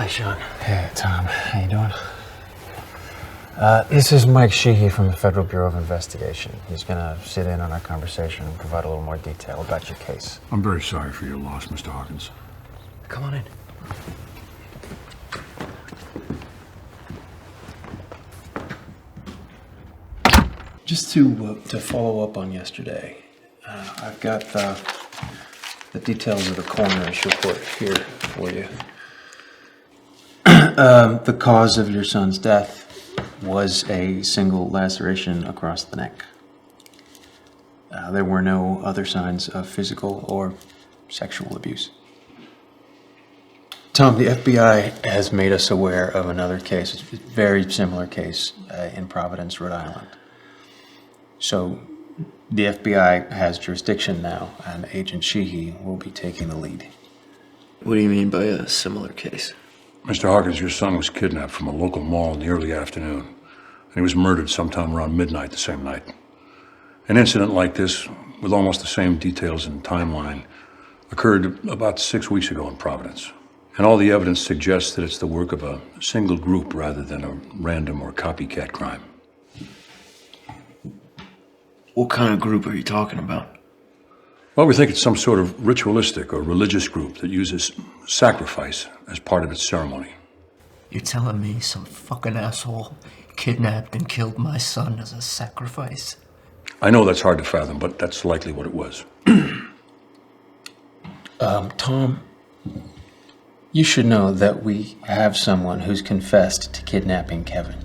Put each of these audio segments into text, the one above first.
Hi, Sean. Hey, Tom. How you doing? This is Mike Sheehy from the Federal Bureau of Investigation. He's going to sit in on our conversation and provide a little more detail about your case. I'm very sorry for your loss, Mr. Hawkins. Come on in. Just to follow up on yesterday, I've got the details of the coroner's report here for you. The cause of your son's death was a single laceration across the neck. There were no other signs of physical or sexual abuse. Tom, the FBI has made us aware of another case, a very similar case in Providence, Rhode Island. So the FBI has jurisdiction now, and Agent Sheehy will be taking the lead. What do you mean by a similar case? Mr. Hawkins, your son was kidnapped from a local mall in the early afternoon, and he was murdered sometime around midnight the same night. An incident like this, with almost the same details and timeline, occurred about 6 weeks ago in Providence. And all the evidence suggests that it's the work of a single group rather than a random or copycat crime. What kind of group are you talking about? Well, we think it's some sort of ritualistic or religious group that uses sacrifice as part of its ceremony. You're telling me some fucking asshole kidnapped and killed my son as a sacrifice? I know that's hard to fathom, but that's likely what it was. Tom, you should know that we have someone who's confessed to kidnapping Kevin.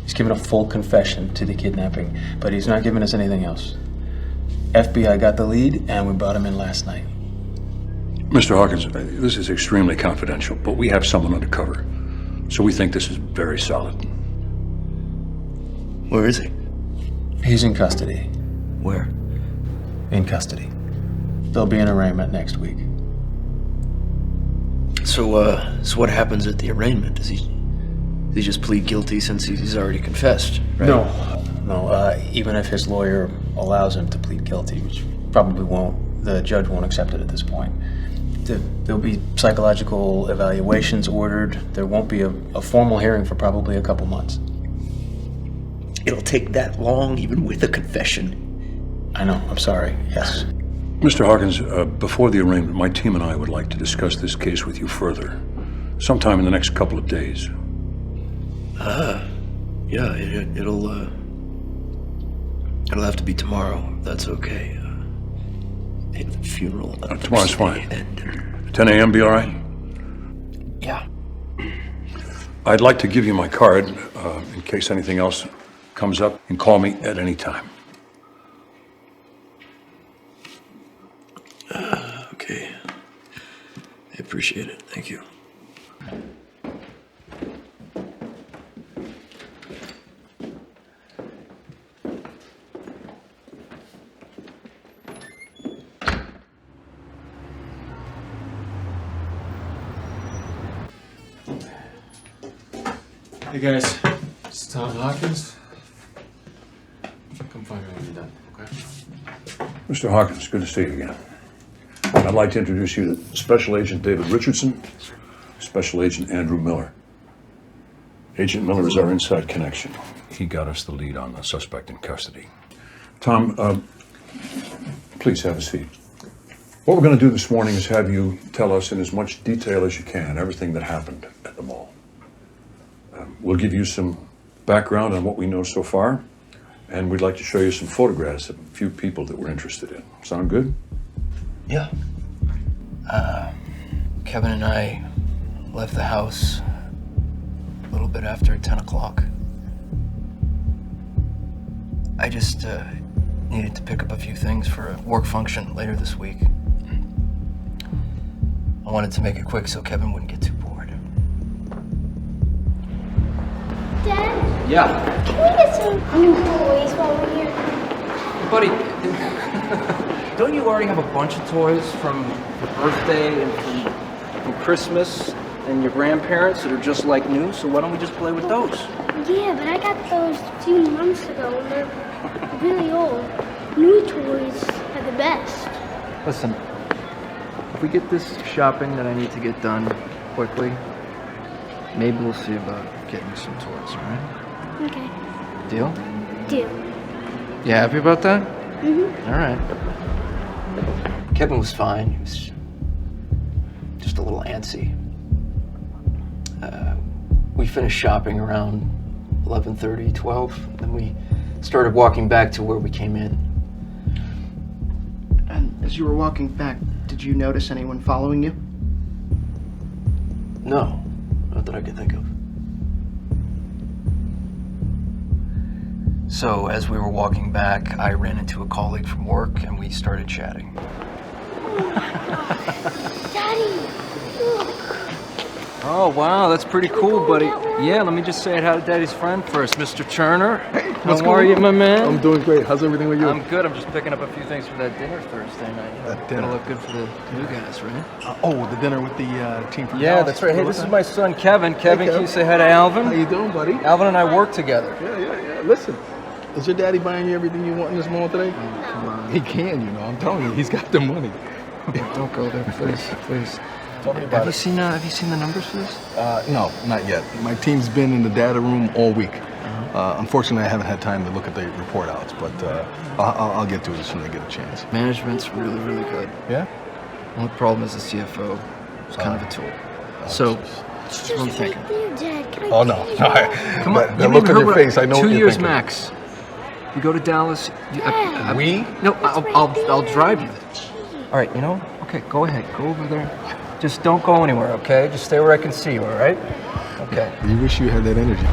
He's given a full confession to the kidnapping, but he's not given us anything else. FBI got the lead, and we brought him in last night. Mr. Hawkins, this is extremely confidential, but we have someone undercover, so we think this is very solid. Where is he? He's in custody. Where? In custody. There'll be an arraignment next week. So what happens at the arraignment? Does he just plead guilty since he's already confessed, right? No. Even if his lawyer allows him to plead guilty, which probably won't, the judge won't accept it at this point. There'll be psychological evaluations ordered. There won't be a formal hearing for probably a couple months. It'll take that long, even with a confession. I know, I'm sorry, yes. Mr. Hawkins, before the arraignment, my team and I would like to discuss this case with you further, sometime in the next couple of days. Yeah, it'll have to be tomorrow, if that's okay. The funeral. Tomorrow's fine. 10 a.m. be all right? Yeah. I'd like to give you my card in case anything else comes up, and call me at any time. Okay. I appreciate it. Thank you. Hey guys, it's Tom Hawkins. Come find me when you're done, okay? Mr. Hawkins, good to see you again. I'd like to introduce you to Special Agent David Richardson, Special Agent Andrew Miller. Agent Miller is our inside connection. He got us the lead on the suspect in custody. Tom, please have a seat. What we're going to do this morning is have you tell us in as much detail as you can everything that happened at the mall. We'll give you some background on what we know so far, and we'd like to show you some photographs of a few people that we're interested in. Sound good? Yeah. Kevin and I left the house a little bit after 10 o'clock. I just needed to pick up a few things for a work function later this week. I wanted to make it quick so Kevin wouldn't get too bored. Dad? Yeah. Can we get some new toys while we're here? Buddy, don't you already have a bunch of toys from your birthday and from Christmas and your grandparents that are just like new? So why don't we just play with those? Yeah, but I got those a few months ago and they're really old. New toys are the best. Listen, if we get this shopping that I need to get done quickly, maybe we'll see about getting you some toys, all right? Okay. Deal? Deal. You happy about that? Mm-hmm. All right. Kevin was fine. He was just a little antsy. We finished shopping around 11:30, 12. Then we started walking back to where we came in. And as you were walking back, did you notice anyone following you? No, not that I could think of. So as we were walking back, I ran into a colleague from work and we started chatting. Daddy, look. Oh, wow, that's pretty cool, buddy. Yeah, let me just say hi to Daddy's friend first, Mr. Turner. Hey, How are you, my man? I'm doing great. How's everything with you? I'm good. I'm just picking up a few things for that dinner Thursday night. That dinner. Gonna look good for the new guys, right? Oh, the dinner with the team from Yeah, Dallas. that's right. Hey, What this was is that? my son, Kevin. Kevin, Kev. can you say hi to Alvin? How you doing, buddy? Alvin and I work together. Yeah. Listen, is your daddy buying you everything you want in this mall today? Come on. He can, you know. I'm telling you, he's got the money. Don't go there, please. Please. Tell me Have about you it. seen the numbers for this? No, not yet. My team's been in the data room all week. Unfortunately, I haven't had time to look at the report outs, but I'll get to it as soon as I get a chance. Management's really, really good. Yeah? Only problem is the CFO is kind of a tool. So, Just what I'm right thinking. there, Dad. Can I Oh, no. please No, have Come on, the you look mean on your her- face, I know 2 what you're years thinking. max. You go to Dallas. We? No, It's right I'll there. drive you. All right, you know. Okay, go ahead. Go over there. Just don't go anywhere, okay? Just stay where I can see you. All right? Okay. You wish you had that energy.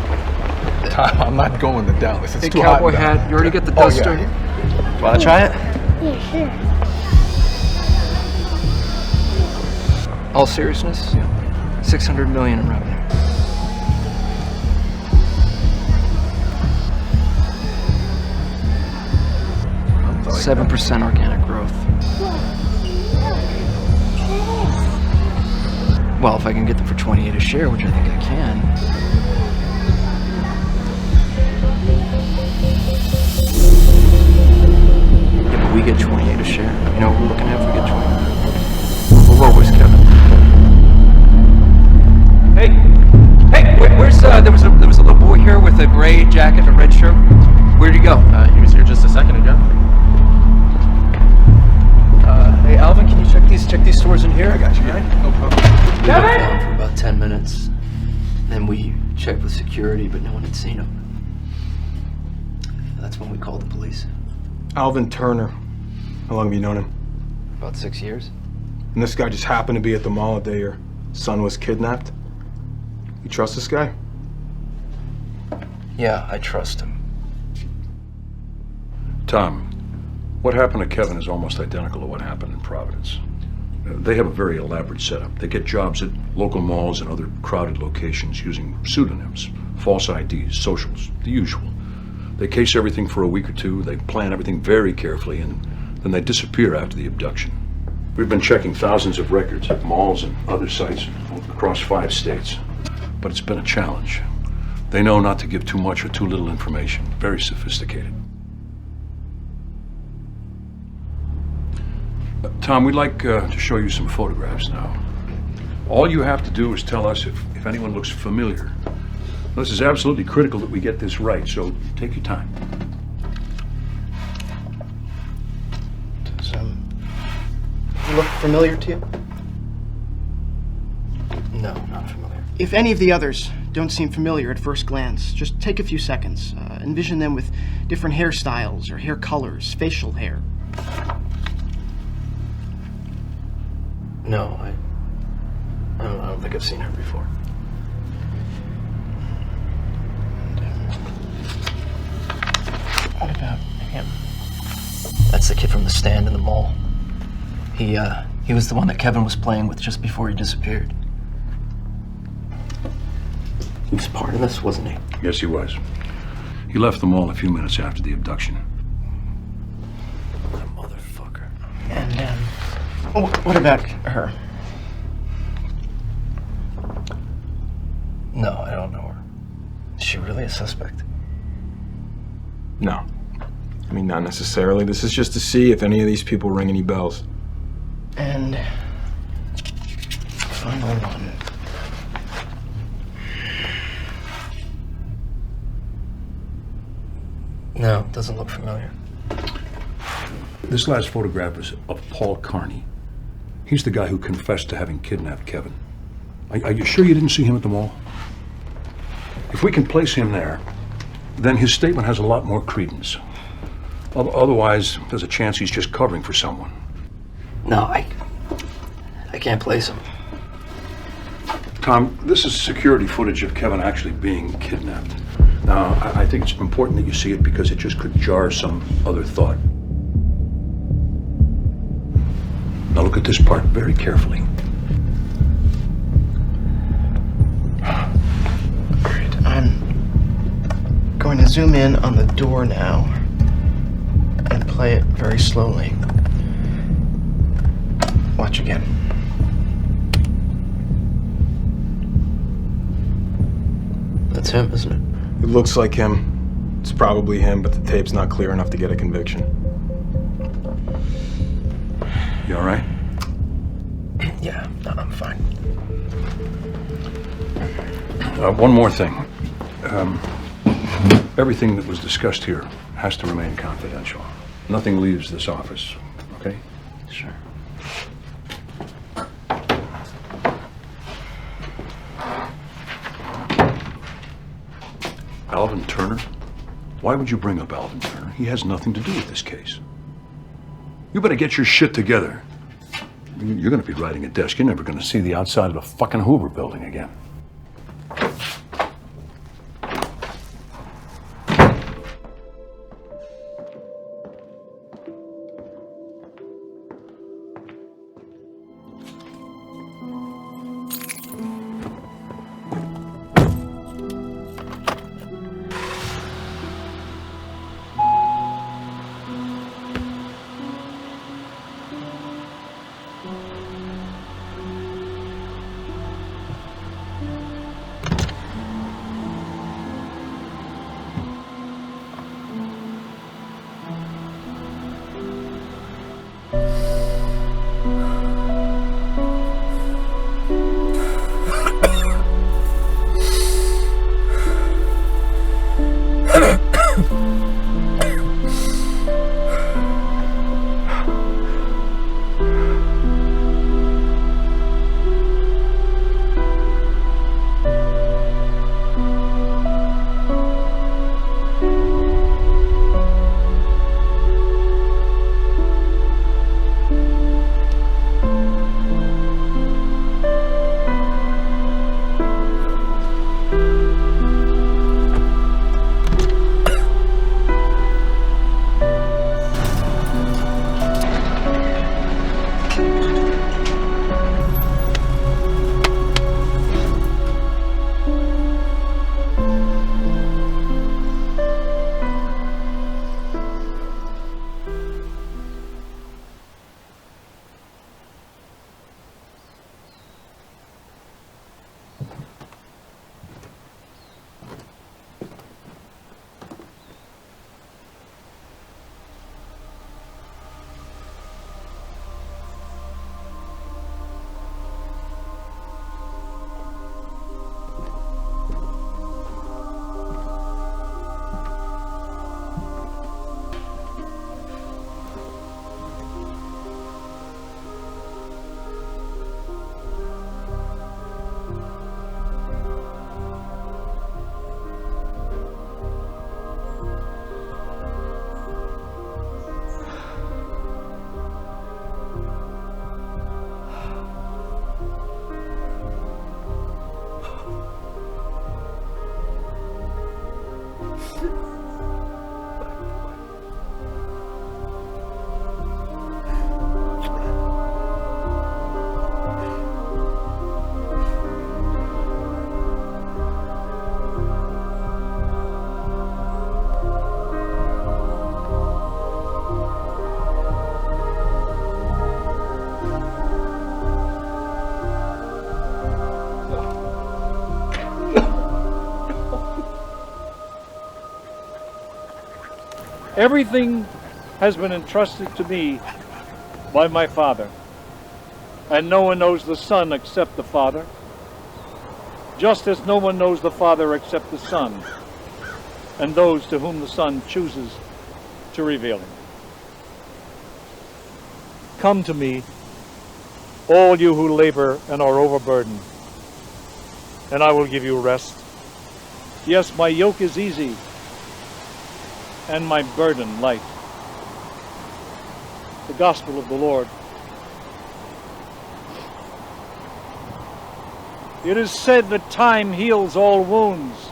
I'm not going to Dallas. It's Hey, too hot. cowboy in Dallas. hat. You already get the Oh, duster. yeah. Want to try it? Yeah, sure. All seriousness, 600 million in revenue. I'm sorry. 7% organic growth. Well, if I can get them for 28 a share, which I think I can. Yeah, but we get 28 a share. You know what we're looking at if we get 28? Whoa, where's Kevin? Hey, where's there was a little boy here with a gray jacket and a red shirt. Where'd he go? He was here just a second ago. Hey, Alvin, can you check these stores in here? I got you. All right? No problem. We looked down for about 10 minutes. Then we checked with security, but no one had seen him. That's when we called the police. Alvin Turner. How long have you known him? About 6 years. And this guy just happened to be at the mall the day your son was kidnapped? You trust this guy? Yeah, I trust him. Tom, what happened to Kevin is almost identical to what happened in Providence. They have a very elaborate setup. They get jobs at local malls and other crowded locations using pseudonyms, false IDs, socials, the usual. They case everything for a week or two, they plan everything very carefully, and then they disappear after the abduction. We've been checking thousands of records at malls and other sites across 5 states, but it's been a challenge. They know not to give too much or too little information. Very sophisticated. Tom, we'd like to show you some photographs now. All you have to do is tell us if anyone looks familiar. This is absolutely critical that we get this right, so take your time. Does he look familiar to you? No, not familiar. If any of the others don't seem familiar at first glance, just take a few seconds. Envision them with different hairstyles or hair colors, facial hair. No, I don't think I've seen her before. What about him? That's the kid from the stand in the mall. He was the one that Kevin was playing with just before he disappeared. He was part of this, wasn't he? Yes, he was. He left the mall a few minutes after the abduction. That motherfucker. And, what about her? No, I don't know her. Is she really a suspect? No. I mean, not necessarily. This is just to see if any of these people ring any bells. And final one. No, it doesn't look familiar. This last photograph is of Paul Carney. He's the guy who confessed to having kidnapped Kevin. Are you sure you didn't see him at the mall? If we can place him there, then his statement has a lot more credence. Otherwise, there's a chance he's just covering for someone. No, I can't place him. Tom, this is security footage of Kevin actually being kidnapped. Now, I think it's important that you see it because it just could jar some other thought. Now look at this part very carefully. Alright, I'm going to zoom in on the door now and play it very slowly. Watch again. That's him, isn't it? It looks like him. It's probably him, but the tape's not clear enough to get a conviction. You all right? Yeah, no, I'm fine. One more thing. Everything that was discussed here has to remain confidential. Nothing leaves this office, okay? Sure. Alvin Turner? Why would you bring up Alvin Turner? He has nothing to do with this case. You better get your shit together. You're gonna be riding a desk. You're never gonna see the outside of the fucking Hoover building again. Everything has been entrusted to me by my Father, and no one knows the Son except the Father, just as no one knows the Father except the Son, and those to whom the Son chooses to reveal him. Come to me, all you who labor and are overburdened, and I will give you rest. Yes, my yoke is easy, and my burden light. The Gospel of the Lord. It is said that time heals all wounds,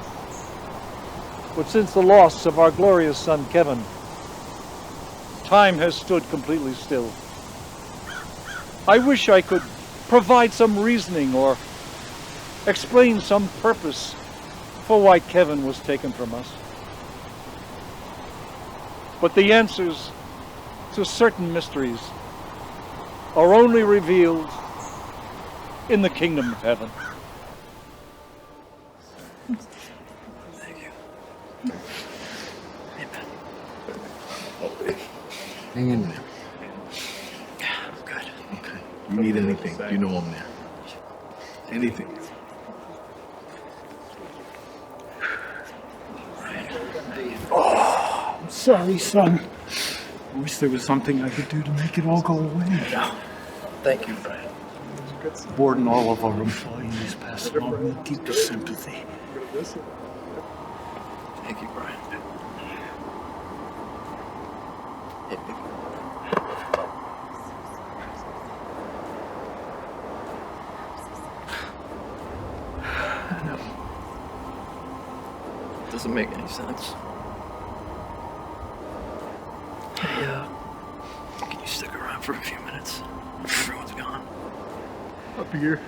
but since the loss of our glorious son Kevin, time has stood completely still. I wish I could provide some reasoning or explain some purpose for why Kevin was taken from us. But the answers to certain mysteries are only revealed in the kingdom of heaven. Hang in there. Yeah, I'm good. Okay. You need anything, you know I'm there. Anything. Oh, I'm sorry, son. I wish there was something I could do to make it all go away. No. Thank you, Brian. The board and all of our employees pass along my deepest sympathy. Thank you, Brian. Hit me. No. Doesn't make any sense. Hey, can you stick around for a few minutes? Everyone's gone. Up here.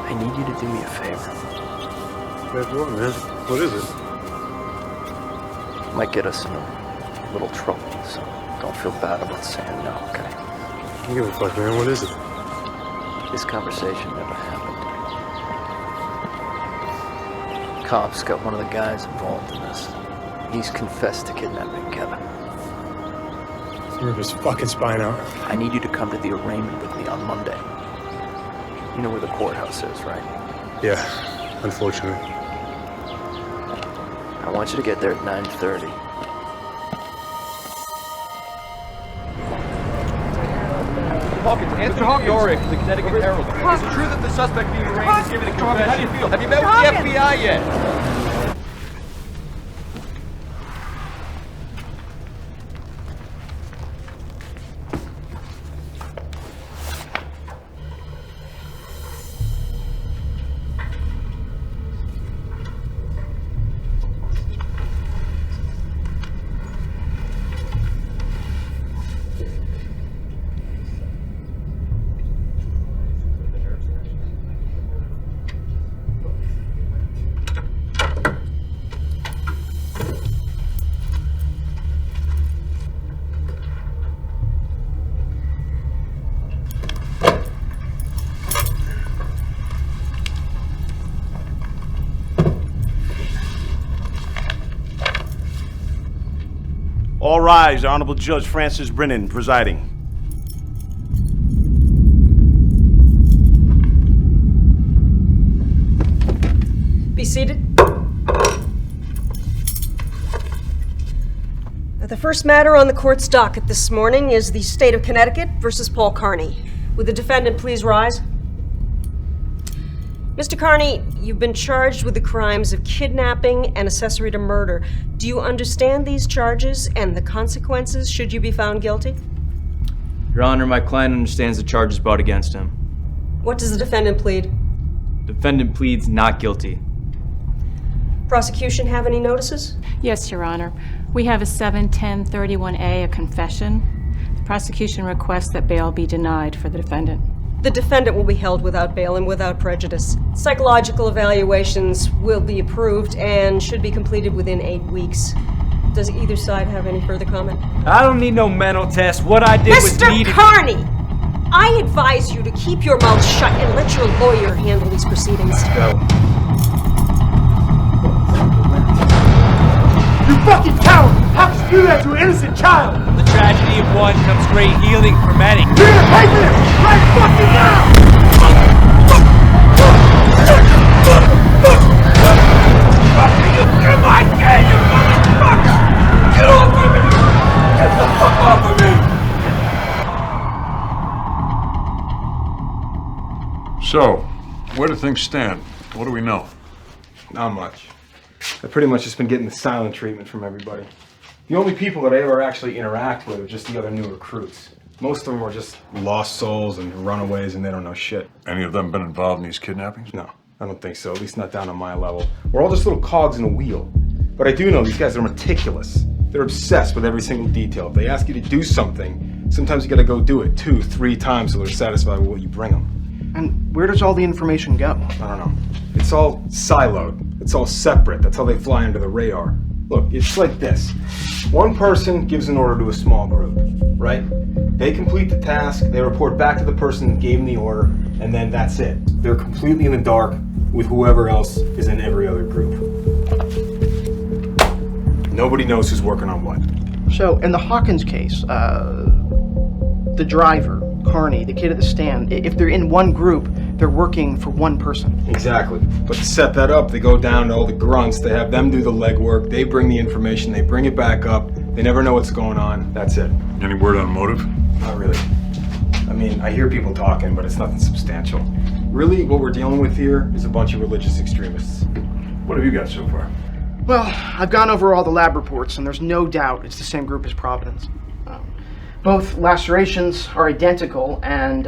I need you to do me a favor. What, man? What is it? Might get us in a little trouble, so don't feel bad about saying no, okay? Don't give a fuck, man. What is it? This conversation never happened. Cops got one of the guys involved in this. He's confessed to kidnapping Kevin. Rip his fucking spine out. I need you to come to the arraignment with me on Monday. You know where the courthouse is, right? Yeah, unfortunately. I want you to get there at 9:30. Hawkins, Anthony Hawkins, the Connecticut Herald. Is it true that the suspect being arraigned is giving a confession? How do you feel? Have you met with the FBI yet? All rise, Honorable Judge Francis Brennan presiding. Be seated. The first matter on the court's docket this morning is the State of Connecticut versus Paul Carney. Would the defendant please rise? Mr. Carney, you've been charged with the crimes of kidnapping and accessory to murder. Do you understand these charges and the consequences should you be found guilty? Your Honor, my client understands the charges brought against him. What does the defendant plead? Defendant pleads not guilty. Prosecution have any notices? Yes, Your Honor. We have a 71031A, a confession. The prosecution requests that bail be denied for the defendant. The defendant will be held without bail and without prejudice. Psychological evaluations will be approved and should be completed within 8 weeks. Does either side have any further comment? I don't need no mental test. What I did was Mr. Carney! I advise you to keep your mouth shut and let your lawyer handle these proceedings. Let's go. You fucking coward! How could you do that to an innocent child? The tragedy of one comes great healing for many. You're gonna pay for this right fucking now! You're my kid, you motherfucker! Get off of me! Get the fuck off of me! So, where do things stand? What do we know? Not much. I've pretty much just been getting the silent treatment from everybody. The only people that I ever actually interact with are just the other new recruits. Most of them are just lost souls and runaways and they don't know shit. Any of them been involved in these kidnappings? No, I don't think so, at least not down on my level. We're all just little cogs in a wheel. But I do know these guys are meticulous. They're obsessed with every single detail. If they ask you to do something, sometimes you gotta go do it 2, 3 times till they're satisfied with what you bring them. And where does all the information go? I don't know. It's all siloed. It's all separate. That's how they fly under the radar. Look, it's like this. One person gives an order to a small group, right? They complete the task, they report back to the person that gave them the order, and then that's it. They're completely in the dark with whoever else is in every other group. Nobody knows who's working on what. So, in the Hawkins case, the driver, Carney, the kid at the stand, if they're in one group, they're working for one person. Exactly. But to set that up, they go down to all the grunts, they have them do the legwork, they bring the information, they bring it back up, they never know what's going on, that's it. Any word on motive? Not really. I mean, I hear people talking, but it's nothing substantial. Really, what we're dealing with here is a bunch of religious extremists. What have you got so far? Well, I've gone over all the lab reports, and there's no doubt it's the same group as Providence. Both lacerations are identical, and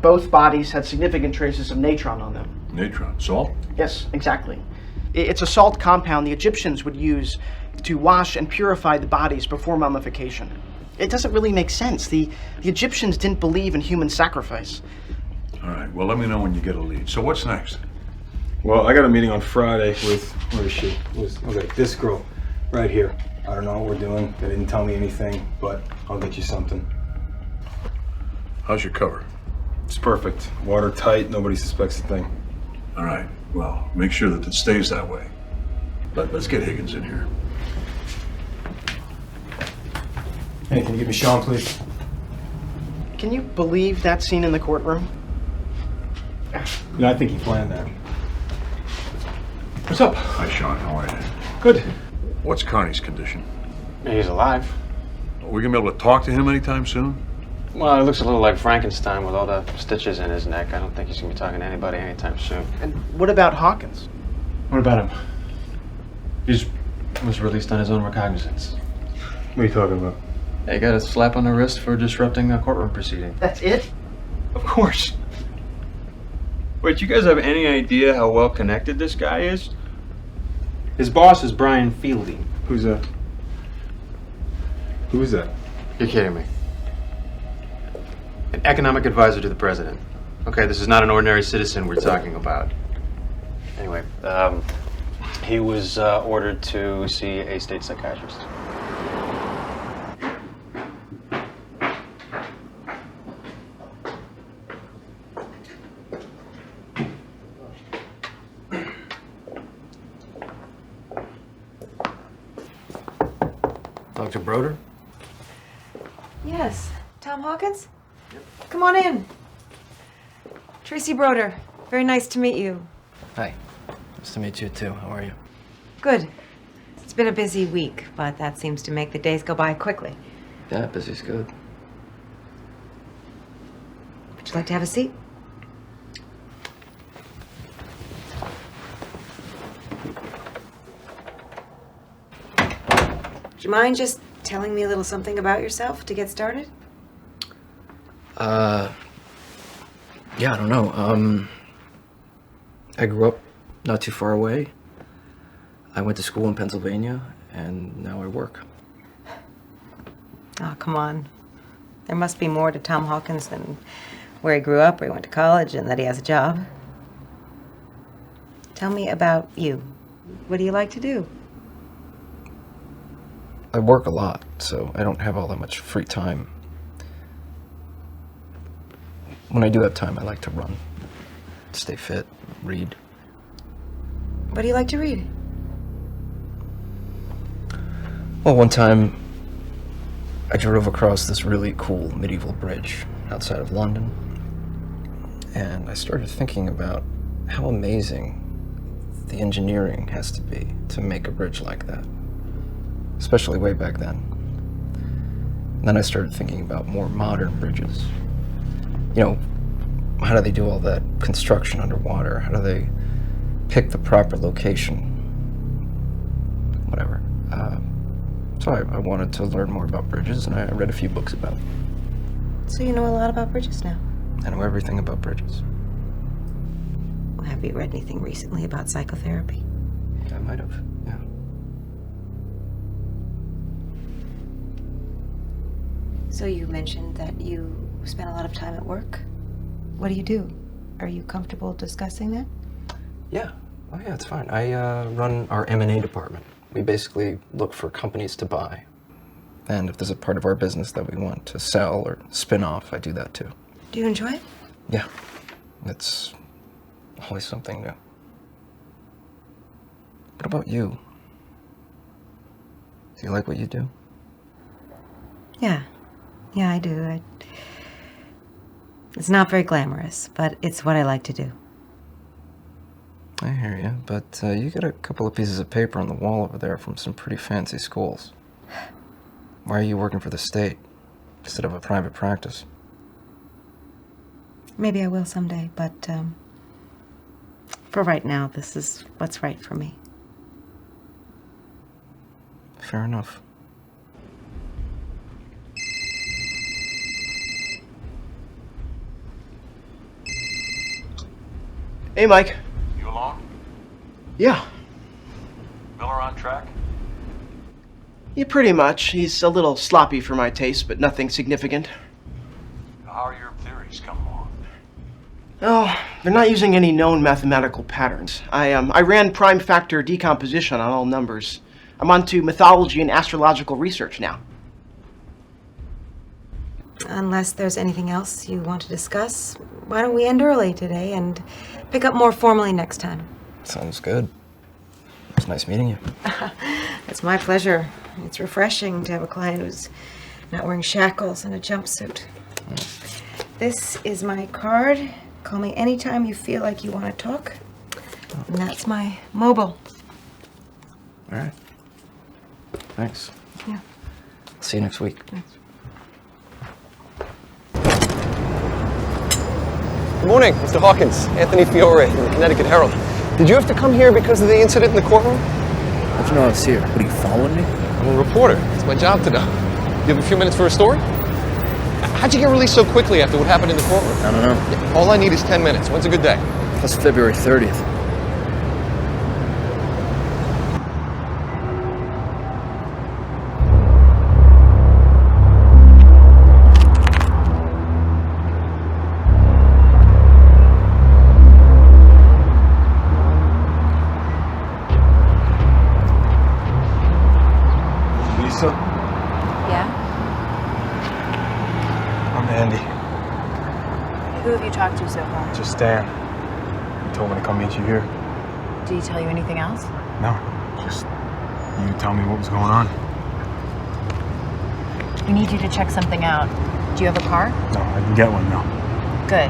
both bodies had significant traces of natron on them. Natron? Salt? Yes, exactly. It's a salt compound the Egyptians would use to wash and purify the bodies before mummification. It doesn't really make sense. The Egyptians didn't believe in human sacrifice. All right, well, let me know when you get a lead. So what's next? Well, I got a meeting on Friday with, where is she? Okay, this girl right here. I don't know what we're doing. They didn't tell me anything, but I'll get you something. How's your cover? It's perfect. Watertight, nobody suspects a thing. All right, well, make sure that it stays that way. Let's get Higgins in here. Hey, can you give me Sean, please? Can you believe that scene in the courtroom? No, I think he planned that. What's up? Hi, Sean. How are you? Good. What's Carney's condition? He's alive. Are we gonna be able to talk to him anytime soon? Well, he looks a little like Frankenstein with all the stitches in his neck. I don't think he's gonna be talking to anybody anytime soon. And what about Hawkins? What about him? He was released on his own recognizance. What are you talking about? He got a slap on the wrist for disrupting a courtroom proceeding. That's it? Of course. Wait, you guys have any idea how well connected this guy is? His boss is Brian Fielding. Who's that? Who is that? You're kidding me. An economic advisor to the president. Okay, this is not an ordinary citizen we're talking about. Anyway, he was ordered to see a state psychiatrist. Dr. Broder? Yes. Tom Hawkins? Yep. Come on in. Tracy Broder. Very nice to meet you. Hi. Nice to meet you too. How are you? Good. It's been a busy week, but that seems to make the days go by quickly. Yeah, busy's good. Would you like to have a seat? Do you mind just telling me a little something about yourself to get started? Yeah, I don't know. I grew up not too far away. I went to school in Pennsylvania, and now I work. Oh, come on. There must be more to Tom Hawkins than where he grew up, where he went to college, and that he has a job. Tell me about you. What do you like to do? I work a lot, so I don't have all that much free time. When I do have time, I like to run, stay fit, read. What do you like to read? Well, one time, I drove across this really cool medieval bridge outside of London, and I started thinking about how amazing the engineering has to be to make a bridge like that, especially way back then. And then I started thinking about more modern bridges. You know, how do they do all that construction underwater? How do they pick the proper location? Whatever. So I wanted to learn more about bridges, and I read a few books about it. So you know a lot about bridges now. I know everything about bridges. Well, have you read anything recently about psychotherapy? I might have, yeah. So you mentioned that you spend a lot of time at work. What do you do? Are you comfortable discussing that? Yeah. Oh, yeah, it's fine. I run our M&A department. We basically look for companies to buy. And if there's a part of our business that we want to sell or spin off, I do that too. Do you enjoy it? Yeah. It's always something new. What about you? Do you like what you do? Yeah. Yeah, I do. It's not very glamorous, but it's what I like to do. I hear you, but you got a couple of pieces of paper on the wall over there from some pretty fancy schools. Why are you working for the state instead of a private practice? Maybe I will someday, but for right now, this is what's right for me. Fair enough. Hey, Mike. You along? Yeah. Miller on track? Yeah, pretty much. He's a little sloppy for my taste, but nothing significant. How are your theories coming along? Oh, they're not using any known mathematical patterns. I ran prime factor decomposition on all numbers. I'm onto mythology and astrological research now. Unless there's anything else you want to discuss, why don't we end early today and pick up more formally next time? Sounds good. It's nice meeting you. It's my pleasure. It's refreshing to have a client who's not wearing shackles and a jumpsuit. This is my card. Call me anytime you feel like you want to talk. And that's my mobile. All right. Thanks. Yeah. See you next week. Good morning, Mr. Hawkins. Anthony Fiore from the Connecticut Herald. Did you have to come here because of the incident in the courtroom? How'd you know I was here? What, are you following me? I'm a reporter. It's my job to know. You have a few minutes for a story? How'd you get released so quickly after what happened in the courtroom? I don't know. Yeah, all I need is 10 minutes. When's a good day? That's February 30th. Yeah? I'm Andy. Who have you talked to so far? Just Dan. He told me to come meet you here. Did he tell you anything else? No, just you tell me what was going on. We need you to check something out. Do you have a car? No, I can get one now. Good.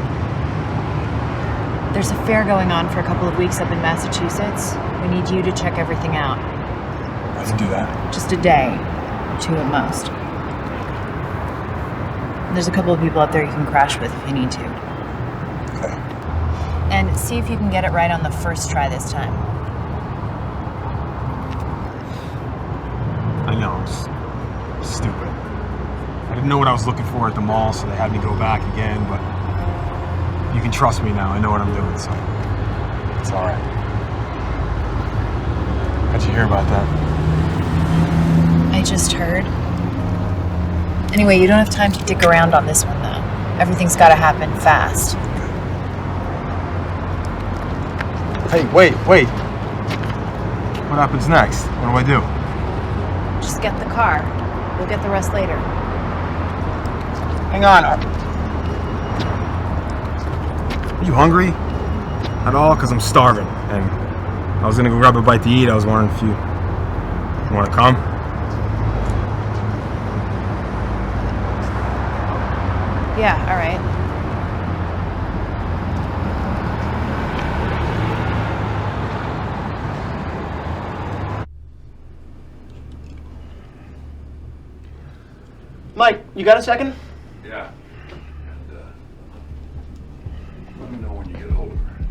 There's a fair going on for a couple of weeks up in Massachusetts. We need you to check everything out. I can do that. Just a day. 2 at most. There's a couple of people up there you can crash with if you need to. Okay. And see if you can get it right on the first try this time. I know. was stupid. I didn't know what I was looking for at the mall, so they had me go back again, but you can trust me now. I know what I'm doing, so it's all right. How'd you hear about that? I just heard. Anyway, you don't have time to dick around on this one, though. Everything's gotta happen fast. Hey, wait. What happens next? What do I do? Just get the car. We'll get the rest later. Hang on. Are you hungry at all? Because I'm starving, and I was gonna go grab a bite to eat. I was wondering if you want to come. Yeah, all right. Mike, you got a second? Yeah. And, let me know when you get a hold of her.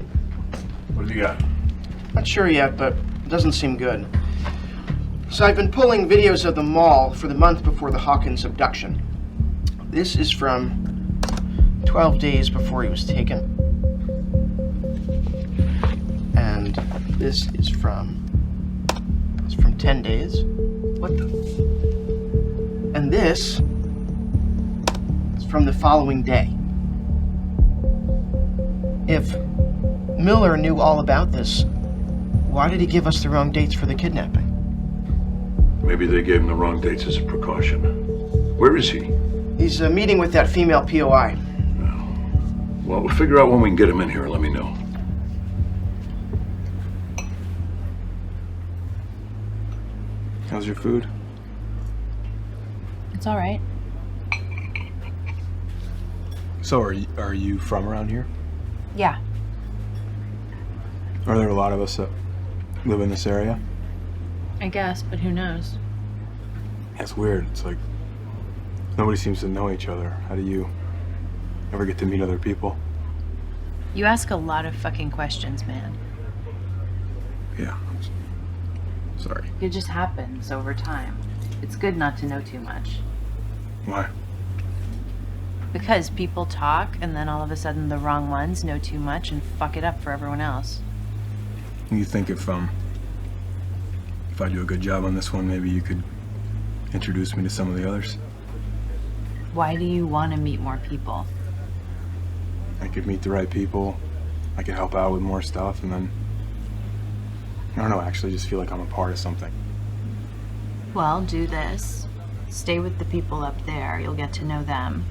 What have you got? Not sure yet, but it doesn't seem good. So I've been pulling videos of the mall for the month before the Hawkins abduction. This is from 12 days before he was taken. And this is from 10 days. What the? And this is from the following day. If Miller knew all about this, why did he give us the wrong dates for the kidnapping? Maybe they gave him the wrong dates as a precaution. Where is he? He's meeting with that female POI. Well, we'll figure out when we can get him in here and let me know. How's your food? It's all right. So, are you from around here? Yeah. Are there a lot of us that live in this area? I guess, but who knows? That's weird. It's like nobody seems to know each other. How do you ever get to meet other people? You ask a lot of fucking questions, man. Yeah. Sorry. It just happens over time. It's good not to know too much. Why? Because people talk, and then all of a sudden the wrong ones know too much and fuck it up for everyone else. You think if I do a good job on this one, maybe you could introduce me to some of the others? Why do you want to meet more people? I could meet the right people. I could help out with more stuff, and then I don't know, actually just feel like I'm a part of something. Well, do this. Stay with the people up there. You'll get to know them.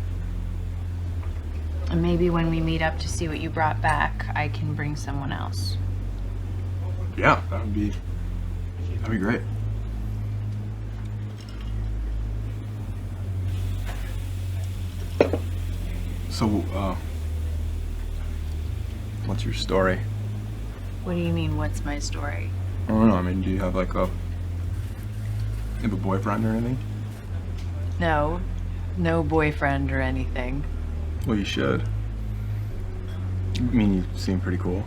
And maybe when we meet up to see what you brought back, I can bring someone else. Yeah, that'd be great. So, what's your story? What do you mean, what's my story? I don't know, I mean, do you have like you have a boyfriend or anything? No. No boyfriend or anything. Well, you should. I mean, you seem pretty cool.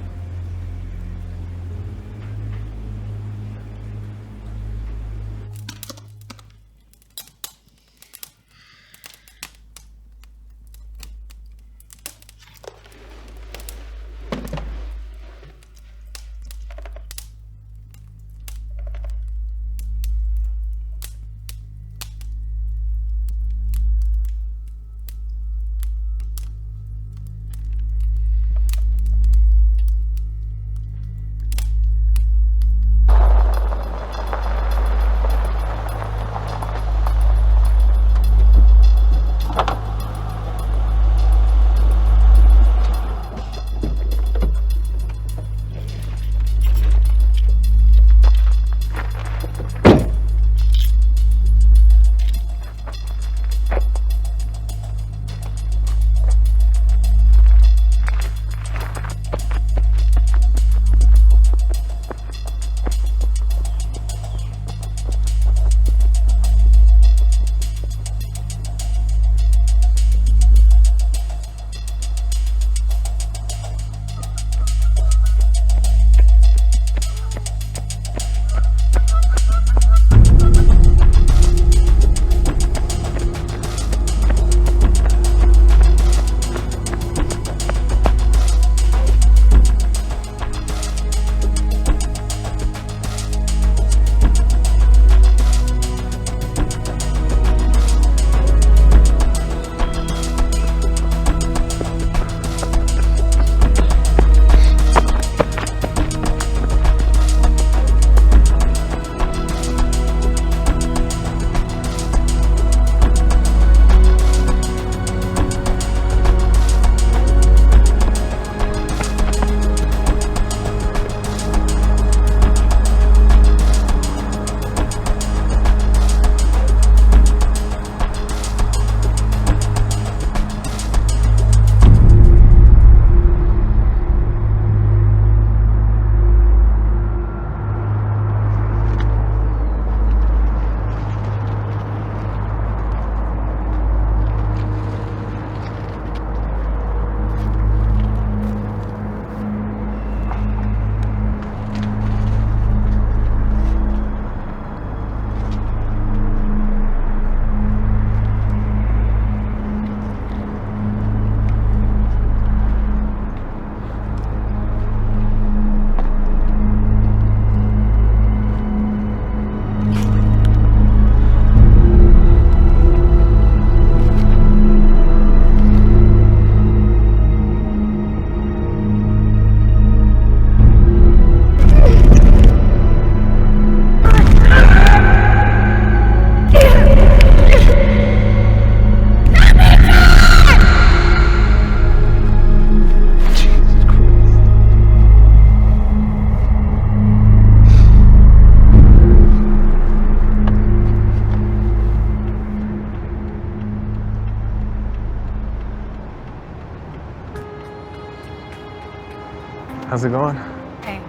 How's it going? Hey.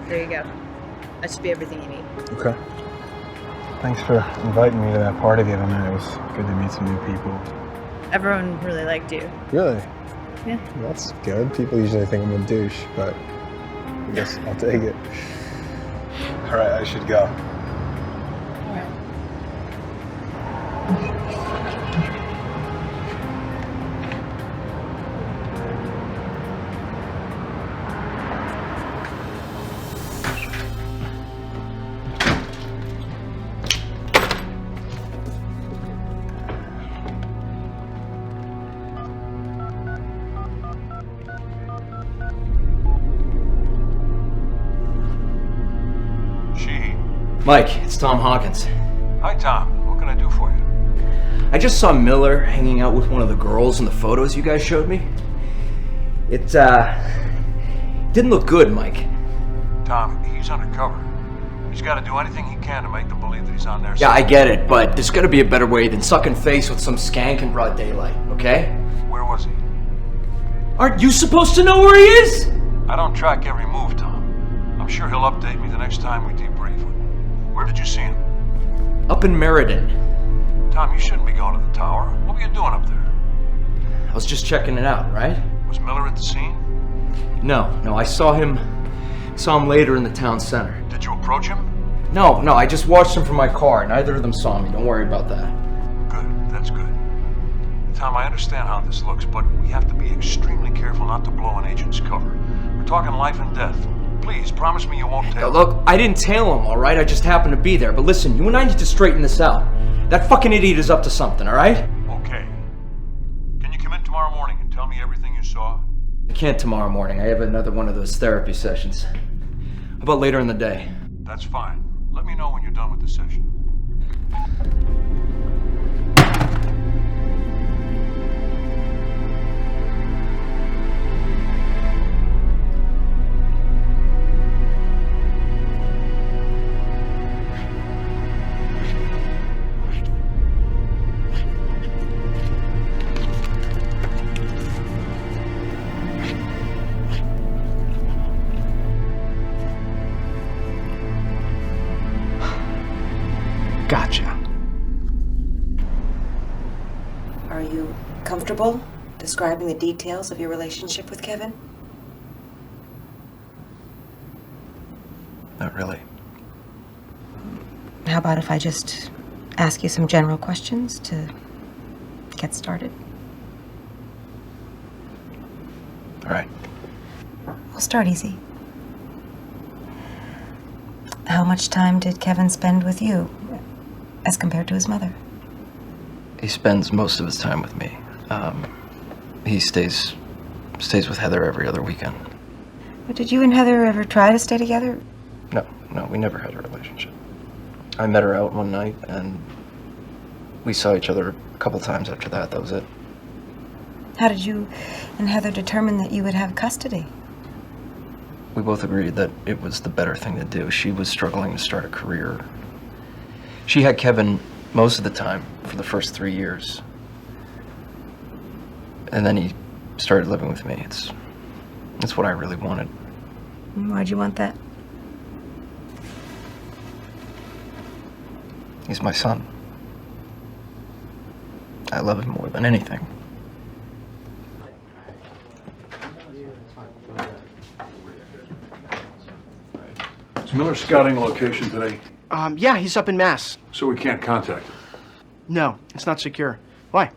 There you go. That should be everything you need. Okay. Thanks for inviting me to that party the other night. It was good to meet some new people. Everyone really liked you. Really? Yeah. That's good. People usually think I'm a douche, but I guess I'll take it. All right, I should go. Mike, it's Tom Hawkins. Hi, Tom. What can I do for you? I just saw Miller hanging out with one of the girls in the photos you guys showed me. It, didn't look good, Mike. Tom, he's undercover. He's got to do anything he can to make them believe that he's on their side. Yeah, I get it, but there's gotta be a better way than sucking face with some skank in broad daylight, okay? Where was he? Aren't you supposed to know where he is? I don't track every move, Tom. I'm sure he'll update me the next time we debrief. Where did you see him? Up in Meriden. Tom, you shouldn't be going to the tower. What were you doing up there? I was just checking it out, right? Was Miller at the scene? No, I saw him later in the town center. Did you approach him? No, I just watched him from my car. Neither of them saw me. Don't worry about that. Good, that's good. Tom, I understand how this looks, but we have to be extremely careful not to blow an agent's cover. We're talking life and death. Please, promise me you won't tail him. Look, I didn't tail him, all right? I just happened to be there. But listen, you and I need to straighten this out. That fucking idiot is up to something, all right? Okay. Can you come in tomorrow morning and tell me everything you saw? I can't tomorrow morning. I have another one of those therapy sessions. How about later in the day? That's fine. Let me know when you're done with the session. Gotcha. Are you comfortable describing the details of your relationship with Kevin? Not really. How about if I just ask you some general questions to get started? All right. We'll start easy. How much time did Kevin spend with you as compared to his mother? He spends most of his time with me. He stays with Heather every other weekend. But did you and Heather ever try to stay together? No, we never had a relationship. I met her out one night, and we saw each other a couple times after that. That was it. How did you and Heather determine that you would have custody? We both agreed that it was the better thing to do. She was struggling to start a career. She had Kevin most of the time for the first 3 years. And then he started living with me. It's what I really wanted. Why'd you want that? He's my son. I love him more than anything. Is Miller scouting a location today? Yeah, he's up in Mass. So we can't contact him? No, it's not secure. Why?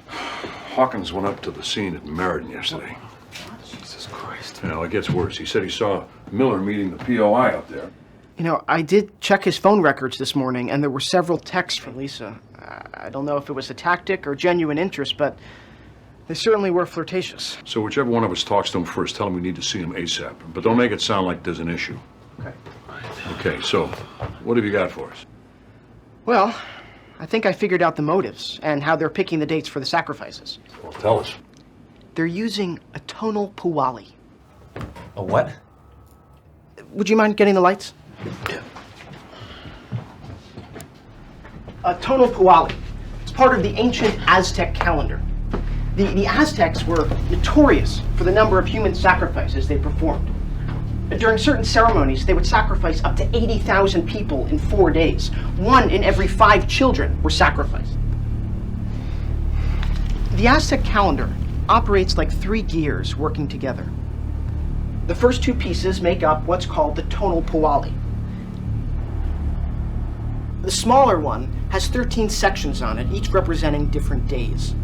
Hawkins went up to the scene at Meriden yesterday. Jesus Christ. You know, it gets worse. He said he saw Miller meeting the POI up there. You know, I did check his phone records this morning, and there were several texts from Lisa. I don't know if it was a tactic or genuine interest, but they certainly were flirtatious. So whichever one of us talks to him first, tell him we need to see him ASAP. But don't make it sound like there's an issue. Okay. Okay, so what have you got for us? Well, I think I figured out the motives and how they're picking the dates for the sacrifices. Well, tell us. They're using a tonal puwali. A what? Would you mind getting the lights? Yeah. A tonal puwali. It's part of the ancient Aztec calendar. The Aztecs were notorious for the number of human sacrifices they performed. During certain ceremonies, they would sacrifice up to 80,000 people in 4 days. 1 in every 5 children were sacrificed. The Aztec calendar operates like 3 gears working together. The first 2 pieces make up what's called the tonal puali. The smaller one has 13 sections on it, each representing different days.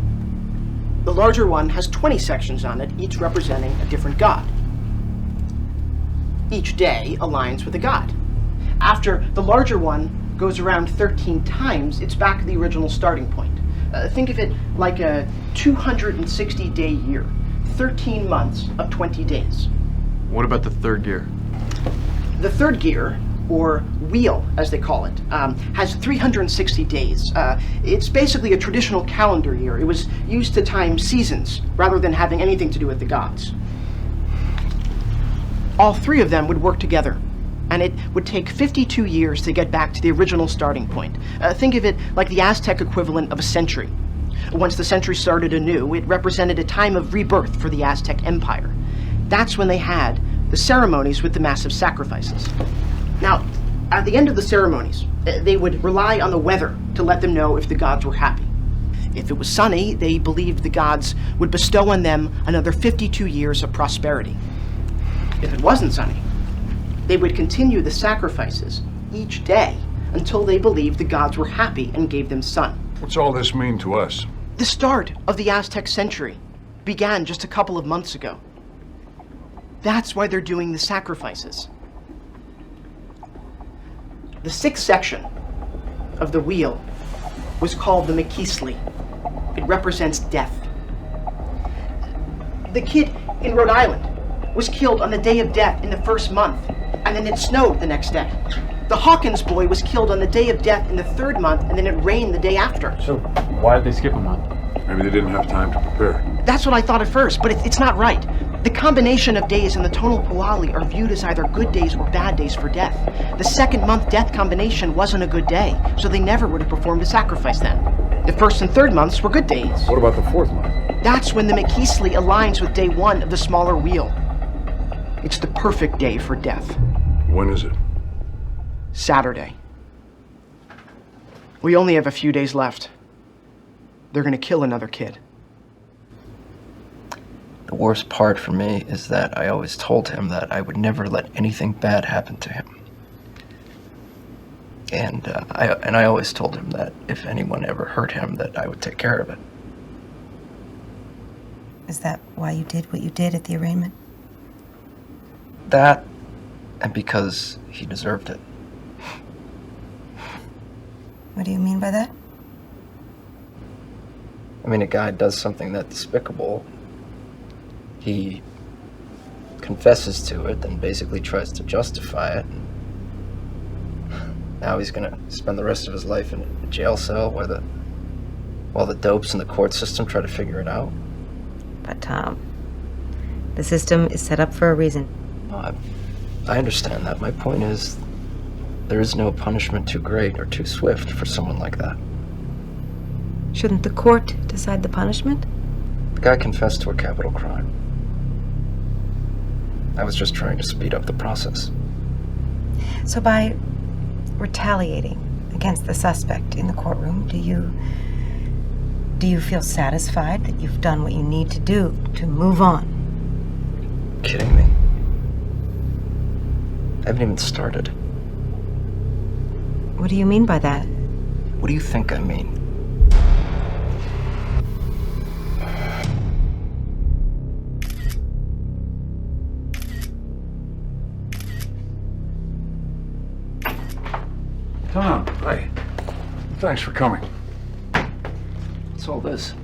The larger one has 20 sections on it, each representing a different god. Each day aligns with a god. After the larger one goes around 13 times, it's back at the original starting point. Think of it like a 260-day year, 13 months of 20 days. What about the third gear? The third gear, or wheel as they call it, has 360 days. It's basically a traditional calendar year. It was used to time seasons rather than having anything to do with the gods. All 3 of them would work together, and it would take 52 years to get back to the original starting point. Think of it like the Aztec equivalent of a century. Once the century started anew, it represented a time of rebirth for the Aztec Empire. That's when they had the ceremonies with the massive sacrifices. Now, at the end of the ceremonies, they would rely on the weather to let them know if the gods were happy. If it was sunny, they believed the gods would bestow on them another 52 years of prosperity. If it wasn't sunny, they would continue the sacrifices each day until they believed the gods were happy and gave them sun. What's all this mean to us? The start of the Aztec century began just a couple of months ago. That's why they're doing the sacrifices. The 6th section of the wheel was called the Makisli. It represents death. The kid in Rhode Island was killed on the day of death in the first month, and then it snowed the next day. The Hawkins boy was killed on the day of death in the 3rd month, and then it rained the day after. So why did they skip a month? Maybe they didn't have time to prepare. That's what I thought at first, but it's not right. The combination of days in the tonal puali are viewed as either good days or bad days for death. The 2nd month death combination wasn't a good day, so they never would have performed a sacrifice then. The 1st and 3rd months were good days. What about the 4th month? That's when the Makisli aligns with day 1 of the smaller wheel. It's the perfect day for death. When is it? Saturday. We only have a few days left. They're gonna kill another kid. The worst part for me is that I always told him that I would never let anything bad happen to him. And I always told him that if anyone ever hurt him, that I would take care of it. Is that why you did what you did at the arraignment? That, and because he deserved it. What do you mean by that? I mean, a guy does something that despicable. He confesses to it, then basically tries to justify it. Now he's gonna spend the rest of his life in a jail cell while the dopes in the court system try to figure it out. But Tom, the system is set up for a reason. I understand that. My point is, there is no punishment too great or too swift for someone like that. Shouldn't the court decide the punishment? The guy confessed to a capital crime. I was just trying to speed up the process. So by retaliating against the suspect in the courtroom, do you feel satisfied that you've done what you need to do to move on? Kidding me? I haven't even started. What do you mean by that? What do you think I mean? Tom, hi. Thanks for coming. What's all this?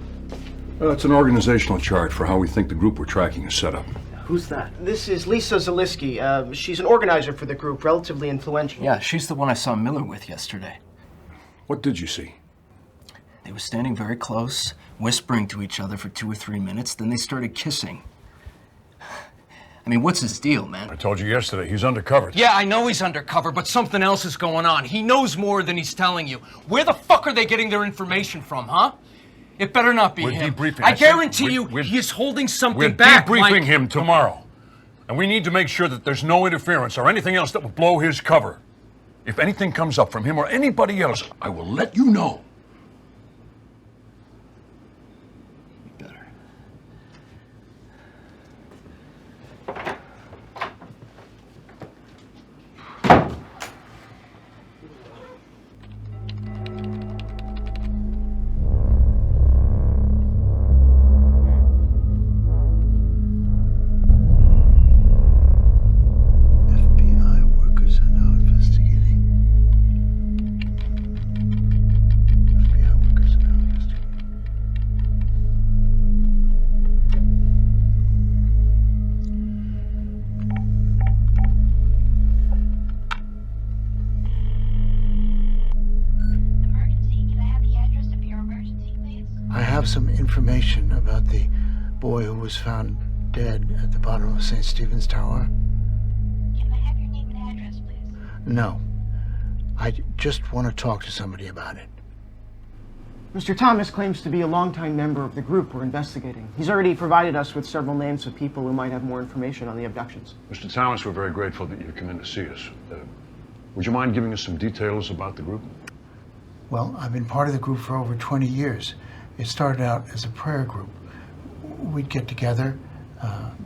It's an organizational chart for how we think the group we're tracking is set up. Who's that? This is Lisa Zaliski. She's an organizer for the group, relatively influential. Yeah, she's the one I saw Miller with yesterday. What did you see? They were standing very close, whispering to each other for 2 or 3 minutes, then they started kissing. I mean, what's his deal, man? I told you yesterday, he's undercover. Yeah, I know he's undercover, but something else is going on. He knows more than he's telling you. Where the fuck are they getting their information from, huh? It better not be We're him. debriefing. I I said guarantee you, he is holding something We're back. debriefing him tomorrow. And we need to make sure that there's no interference or anything else that will blow his cover. If anything comes up from him or anybody else, I will let you know. I have some information about the boy who was found dead at the bottom of St. Stephen's Tower. Can I have your name and address, please? No. I just want to talk to somebody about it. Mr. Thomas claims to be a longtime member of the group we're investigating. He's already provided us with several names of people who might have more information on the abductions. Mr. Thomas, we're very grateful that you've come in to see us. Would you mind giving us some details about the group? Well, I've been part of the group for over 20 years. It started out as a prayer group. We'd get together,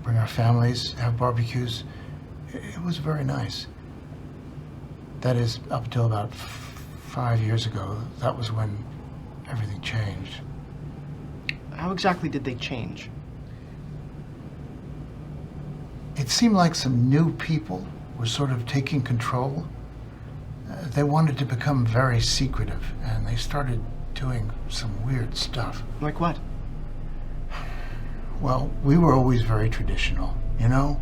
bring our families, have barbecues. It was very nice. That is, up until about 5 years ago. That was when everything changed. How exactly did they change? It seemed like some new people were sort of taking control. They wanted to become very secretive, and they started doing some weird stuff. Like what? Well, we were always very traditional, you know?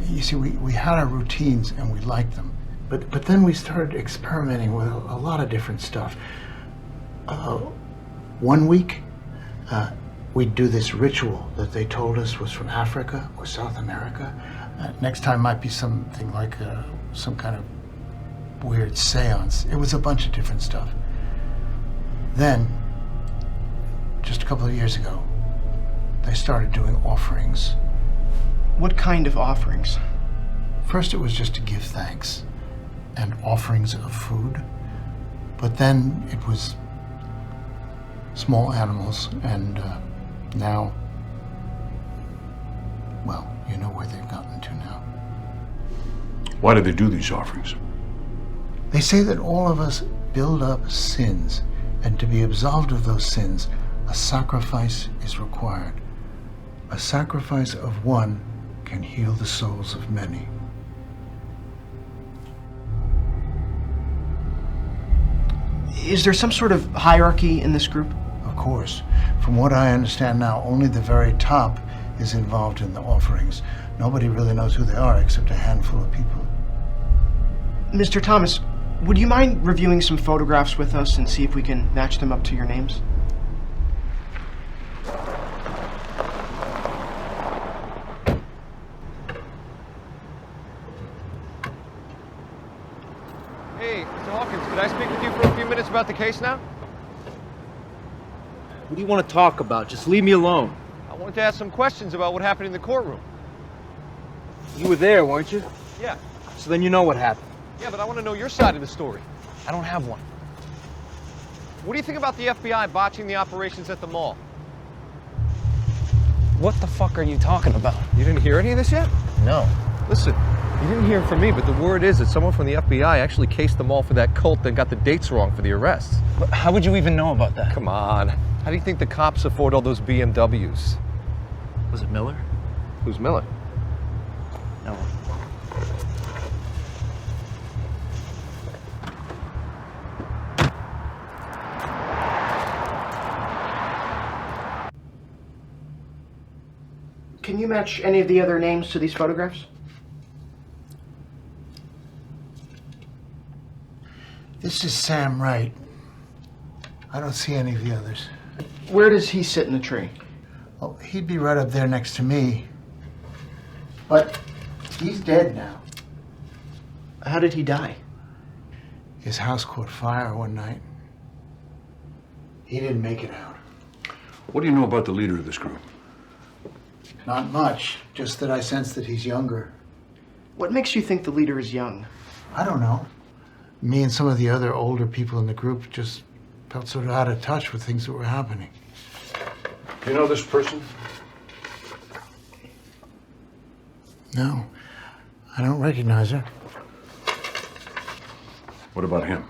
You see, we had our routines and we liked them. But then we started experimenting with a lot of different stuff. One week, we'd do this ritual that they told us was from Africa or South America. Next time might be something like some kind of weird seance. It was a bunch of different stuff. Then, just a couple of years ago, they started doing offerings. What kind of offerings? First it was just to give thanks and offerings of food, but then it was small animals, and now, well, you know where they've gotten to now. Why do they do these offerings? They say that all of us build up sins, and to be absolved of those sins, a sacrifice is required. A sacrifice of one can heal the souls of many. Is there some sort of hierarchy in this group? Of course. From what I understand now, only the very top is involved in the offerings. Nobody really knows who they are except a handful of people. Mr. Thomas, would you mind reviewing some photographs with us and see if we can match them up to your names? Hey, Mr. Hawkins, could I speak with you for a few minutes about the case now? What do you want to talk about? Just leave me alone. I wanted to ask some questions about what happened in the courtroom. You were there, weren't you? Yeah. So then you know what happened. Yeah, but I want to know your side of the story. I don't have one. What do you think about the FBI botching the operations at the mall? What the fuck are you talking about? You didn't hear any of this yet? No. Listen, you didn't hear it from me, but the word is that someone from the FBI actually cased the mall for that cult and got the dates wrong for the arrests. But how would you even know about that? Come on. How do you think the cops afford all those BMWs? Was it Miller? Who's Miller? No. Can you match any of the other names to these photographs? This is Sam Wright. I don't see any of the others. Where does he sit in the tree? Well, he'd be right up there next to me. But he's dead now. How did he die? His house caught fire one night. He didn't make it out. What do you know about the leader of this group? Not much, just that I sense that he's younger. What makes you think the leader is young? I don't know. Me and some of the other older people in the group just felt sort of out of touch with things that were happening. Do you know this person? No, I don't recognize her. What about him?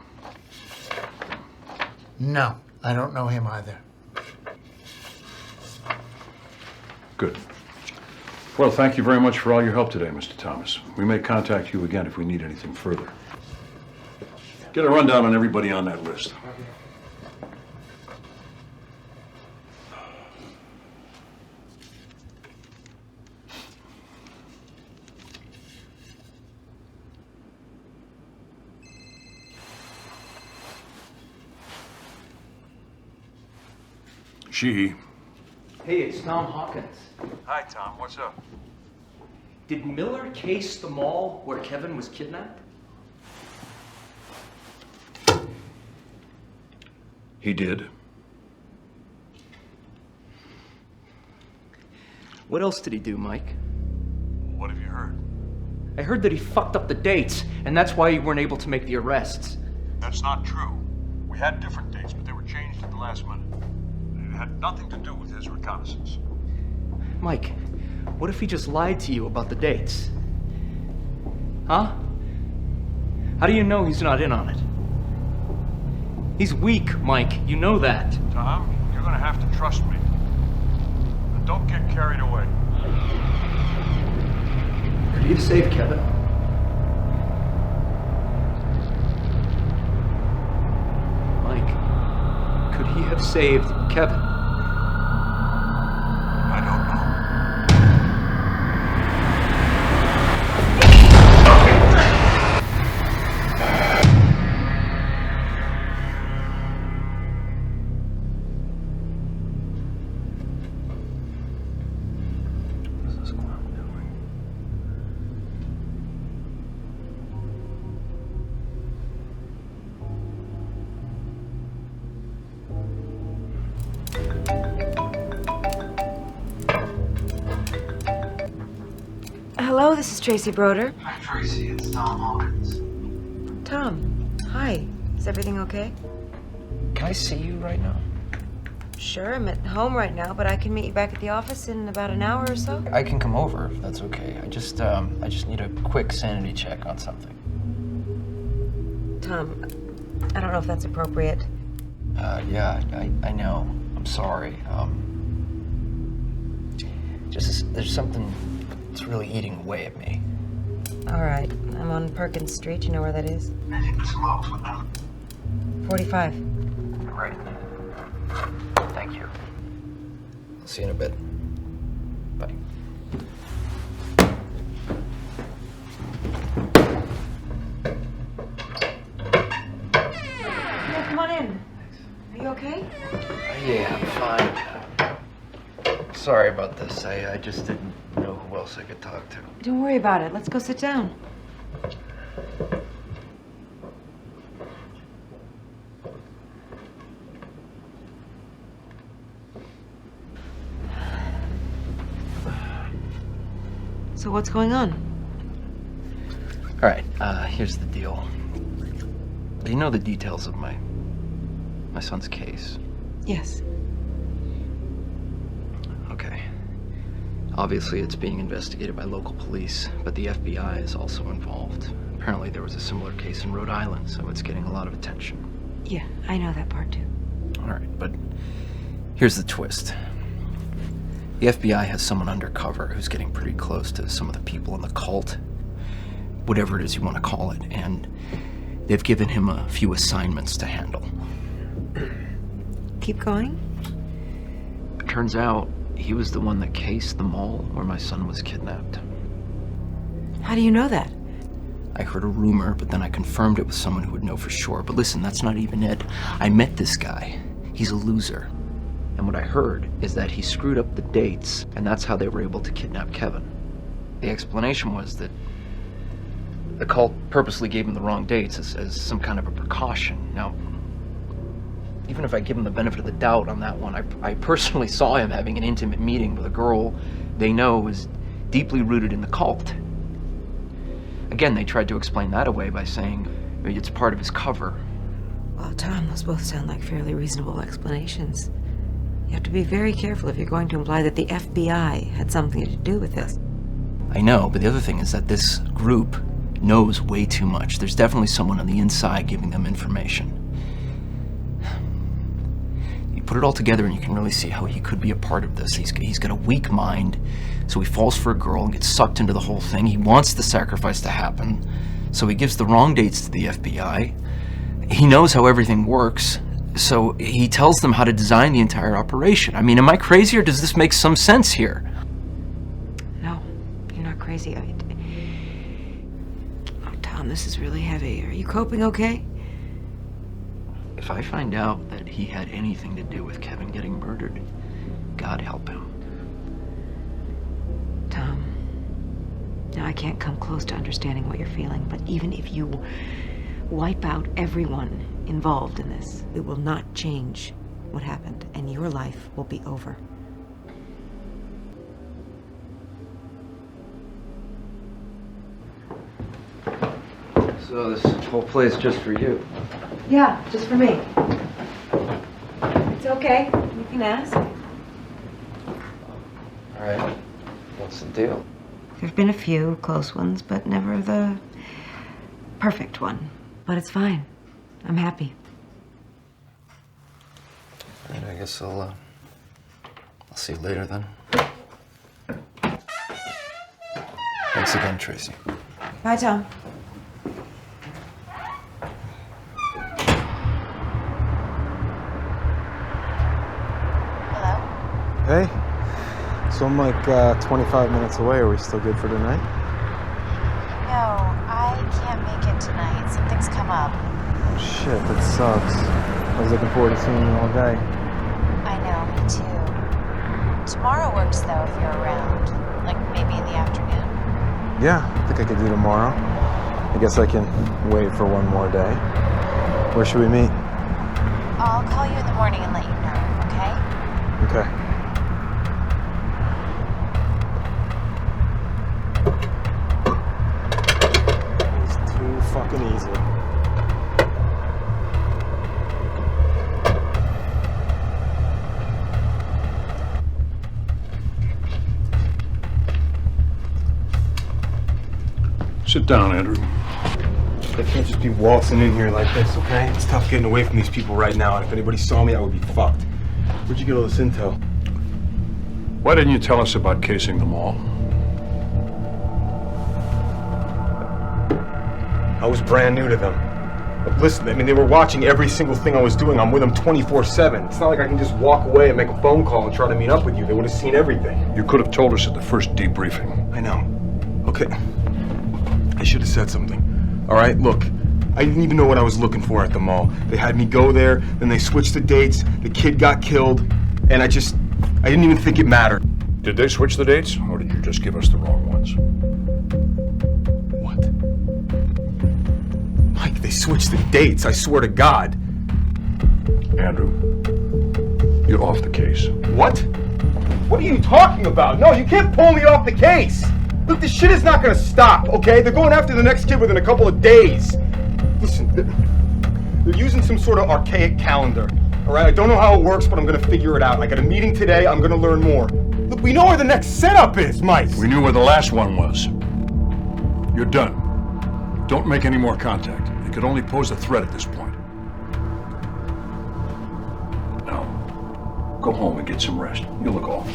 No, I don't know him either. Good. Well, thank you very much for all your help today, Mr. Thomas. We may contact you again if we need anything further. Get a rundown on everybody on that list. She. Hey, it's Tom Hawkins. Hi, Tom. What's up? Did Miller case the mall where Kevin was kidnapped? He did. What else did he do, Mike? What have you heard? I heard that he fucked up the dates, and that's why you weren't able to make the arrests. That's not true. We had different dates, but they were changed at the last minute. It had nothing to do with his reconnaissance. Mike, what if he just lied to you about the dates? Huh? How do you know he's not in on it? He's weak, Mike. You know that. Tom, you're gonna have to trust me. And don't get carried away. Could he have saved Kevin? Mike, could he have saved Kevin? I don't know. Hello, this is Tracy Broder. Hi, Tracy. It's Tom Hawkins. Tom, hi. Is everything okay? Can I see you right now? Sure, I'm at home right now, but I can meet you back at the office in about an hour or so. I can come over if that's okay. I just need a quick sanity check on something. Tom, I don't know if that's appropriate. Yeah, I know. I'm sorry. There's something that's really eating away at me. All right, I'm on Perkins Street. You know where that is? 45. Right. Thank you. I'll see you in a bit. Bye. Yeah, come on in. Are you okay? Yeah, I'm fine. Sorry about this. I just didn't know who else I could talk to. Don't worry about it. Let's go sit down. So what's going on? All right, here's the deal. Do you know the details of my son's case? Yes. Okay. Obviously, it's being investigated by local police, but the FBI is also involved. Apparently, there was a similar case in Rhode Island, so it's getting a lot of attention. Yeah, I know that part too. All right, but here's the twist. The FBI has someone undercover who's getting pretty close to some of the people in the cult, whatever it is you want to call it, and they've given him a few assignments to handle. Keep going. It turns out he was the one that cased the mall where my son was kidnapped. How do you know that? I heard a rumor, but then I confirmed it with someone who would know for sure. But listen, that's not even it. I met this guy. He's a loser. And what I heard is that he screwed up the dates, and that's how they were able to kidnap Kevin. The explanation was that the cult purposely gave him the wrong dates as some kind of a precaution. Now, even if I give him the benefit of the doubt on that one, I personally saw him having an intimate meeting with a girl they know is deeply rooted in the cult. Again, they tried to explain that away by saying maybe it's part of his cover. Well, Tom, those both sound like fairly reasonable explanations. You have to be very careful if you're going to imply that the FBI had something to do with this. I know, but the other thing is that this group knows way too much. There's definitely someone on the inside giving them information. You put it all together and you can really see how he could be a part of this. He's got a weak mind, so he falls for a girl and gets sucked into the whole thing. He wants the sacrifice to happen, so he gives the wrong dates to the FBI. He knows how everything works, so he tells them how to design the entire operation. I mean, am I crazy, or does this make some sense here? No, you're not crazy. Oh, Tom, this is really heavy. Are you coping okay? If I find out that he had anything to do with Kevin getting murdered, God help him. Tom, now I can't come close to understanding what you're feeling, but even if you wipe out everyone involved in this, it will not change what happened, and your life will be over. So this whole place just for you? Yeah, just for me. It's okay. You can ask. All right. What's the deal? There've been a few close ones, but never the perfect one. But it's fine. I'm happy. All right, I guess I'll see you later then. Thanks again, Tracy. Bye, Tom. Hey, so I'm like 25 minutes away. Are we still good for tonight? No, I can't make it tonight. Something's come up. Oh shit, that sucks. I was looking forward to seeing you all day. I know, me too. Tomorrow works though if you're around. Like maybe in the afternoon. Yeah, I think I could do tomorrow. I guess I can wait for one more day. Where should we meet? I'll call you in the morning and let you know, okay? Okay. Fucking easy. Sit down, Andrew. I can't just be waltzing in here like this, okay? It's tough getting away from these people right now, and if anybody saw me, I would be fucked. Where'd you get all this intel? Why didn't you tell us about casing the mall? I was brand new to them. But listen, I mean, they were watching every single thing I was doing. I'm with them 24/7. It's not like I can just walk away and make a phone call and try to meet up with you. They would have seen everything. You could have told us at the first debriefing. I know. Okay. I should have said something. All right, look. I didn't even know what I was looking for at the mall. They had me go there, then they switched the dates, the kid got killed, and I didn't even think it mattered. Did they switch the dates, or did you just give us the wrong ones? Mike, they switched the dates, I swear to God. Andrew, you're off the case. What? What are you talking about? No, you can't pull me off the case. Look, this shit is not gonna stop, okay? They're going after the next kid within a couple of days. Listen, they're using some sort of archaic calendar, all right? I don't know how it works, but I'm gonna figure it out. I got a meeting today, I'm gonna learn more. Look, we know where the next setup is, Mike. We knew where the last one was. You're done. Don't make any more contact. It could only pose a threat at this point. Now, go home and get some rest. You look off.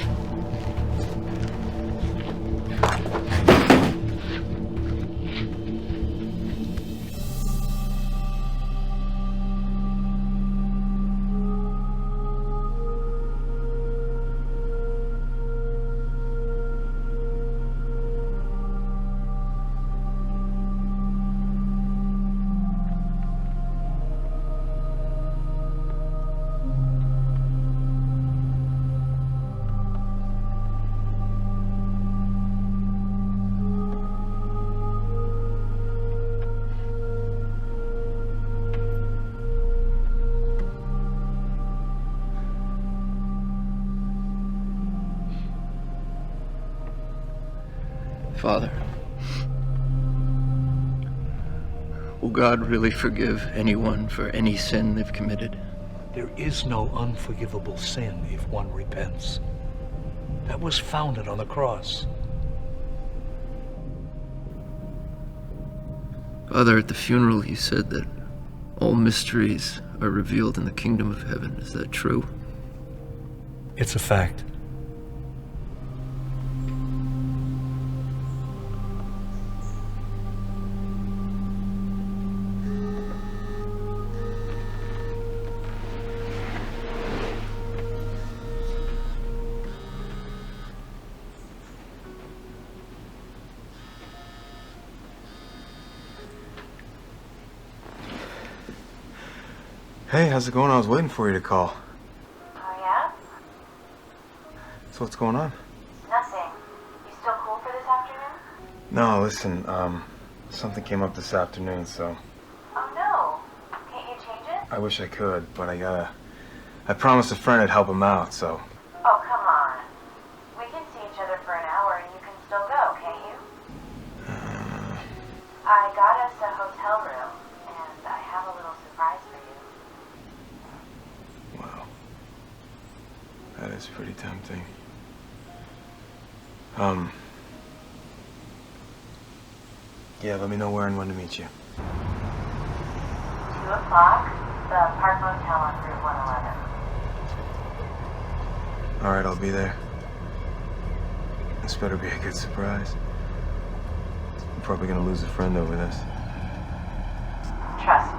Father, will God really forgive anyone for any sin they've committed? There is no unforgivable sin if one repents. That was founded on the cross. Father, at the funeral you said that all mysteries are revealed in the kingdom of heaven. Is that true? It's a fact. Hey, how's it going? I was waiting for you to call. Oh, yeah? So what's going on? Nothing. You still cool for this afternoon? No, listen, something came up this afternoon, so Oh, no. Can't you change it? I wish I could, but I promised a friend I'd help him out, so. Oh, come on. We can see each other for an hour and you can still go, can't you? I got us a hotel room and I have a little surprise for you. Wow. That is pretty tempting. Yeah, let me know where and when to meet you. 2 o'clock, the Park Motel on Route 111. Alright, I'll be there. This better be a good surprise. I'm probably gonna lose a friend over this. Trust me.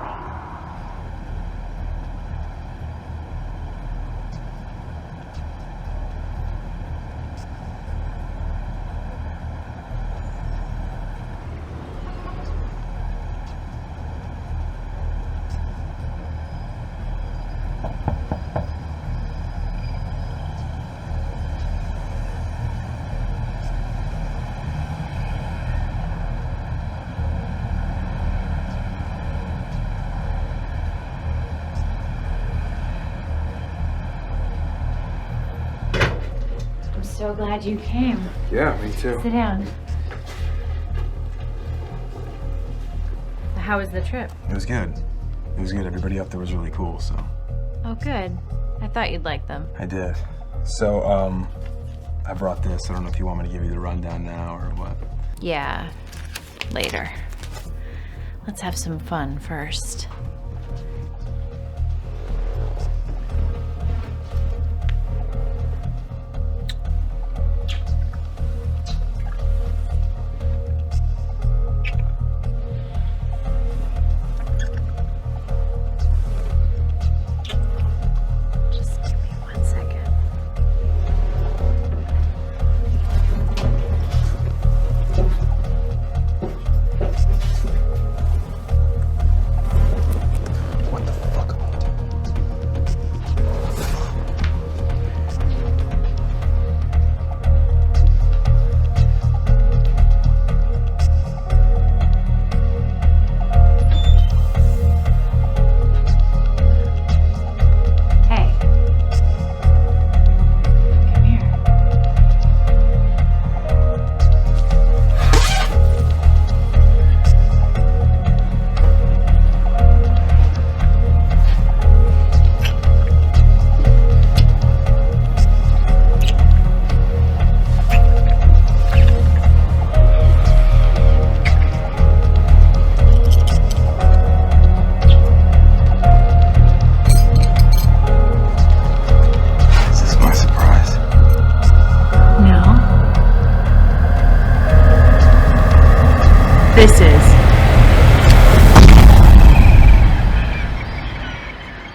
I'm so glad you came. Yeah, me too. Sit down. How was the trip? It was good. It was good. Everybody up there was really cool, so. Oh, good. I thought you'd like them. I did. So, I brought this. I don't know if you want me to give you the rundown now or what. Yeah, later. Let's have some fun first. Just give me 1 second. What the fuck am I doing? Hey. Come here. Is this my surprise? No. This is.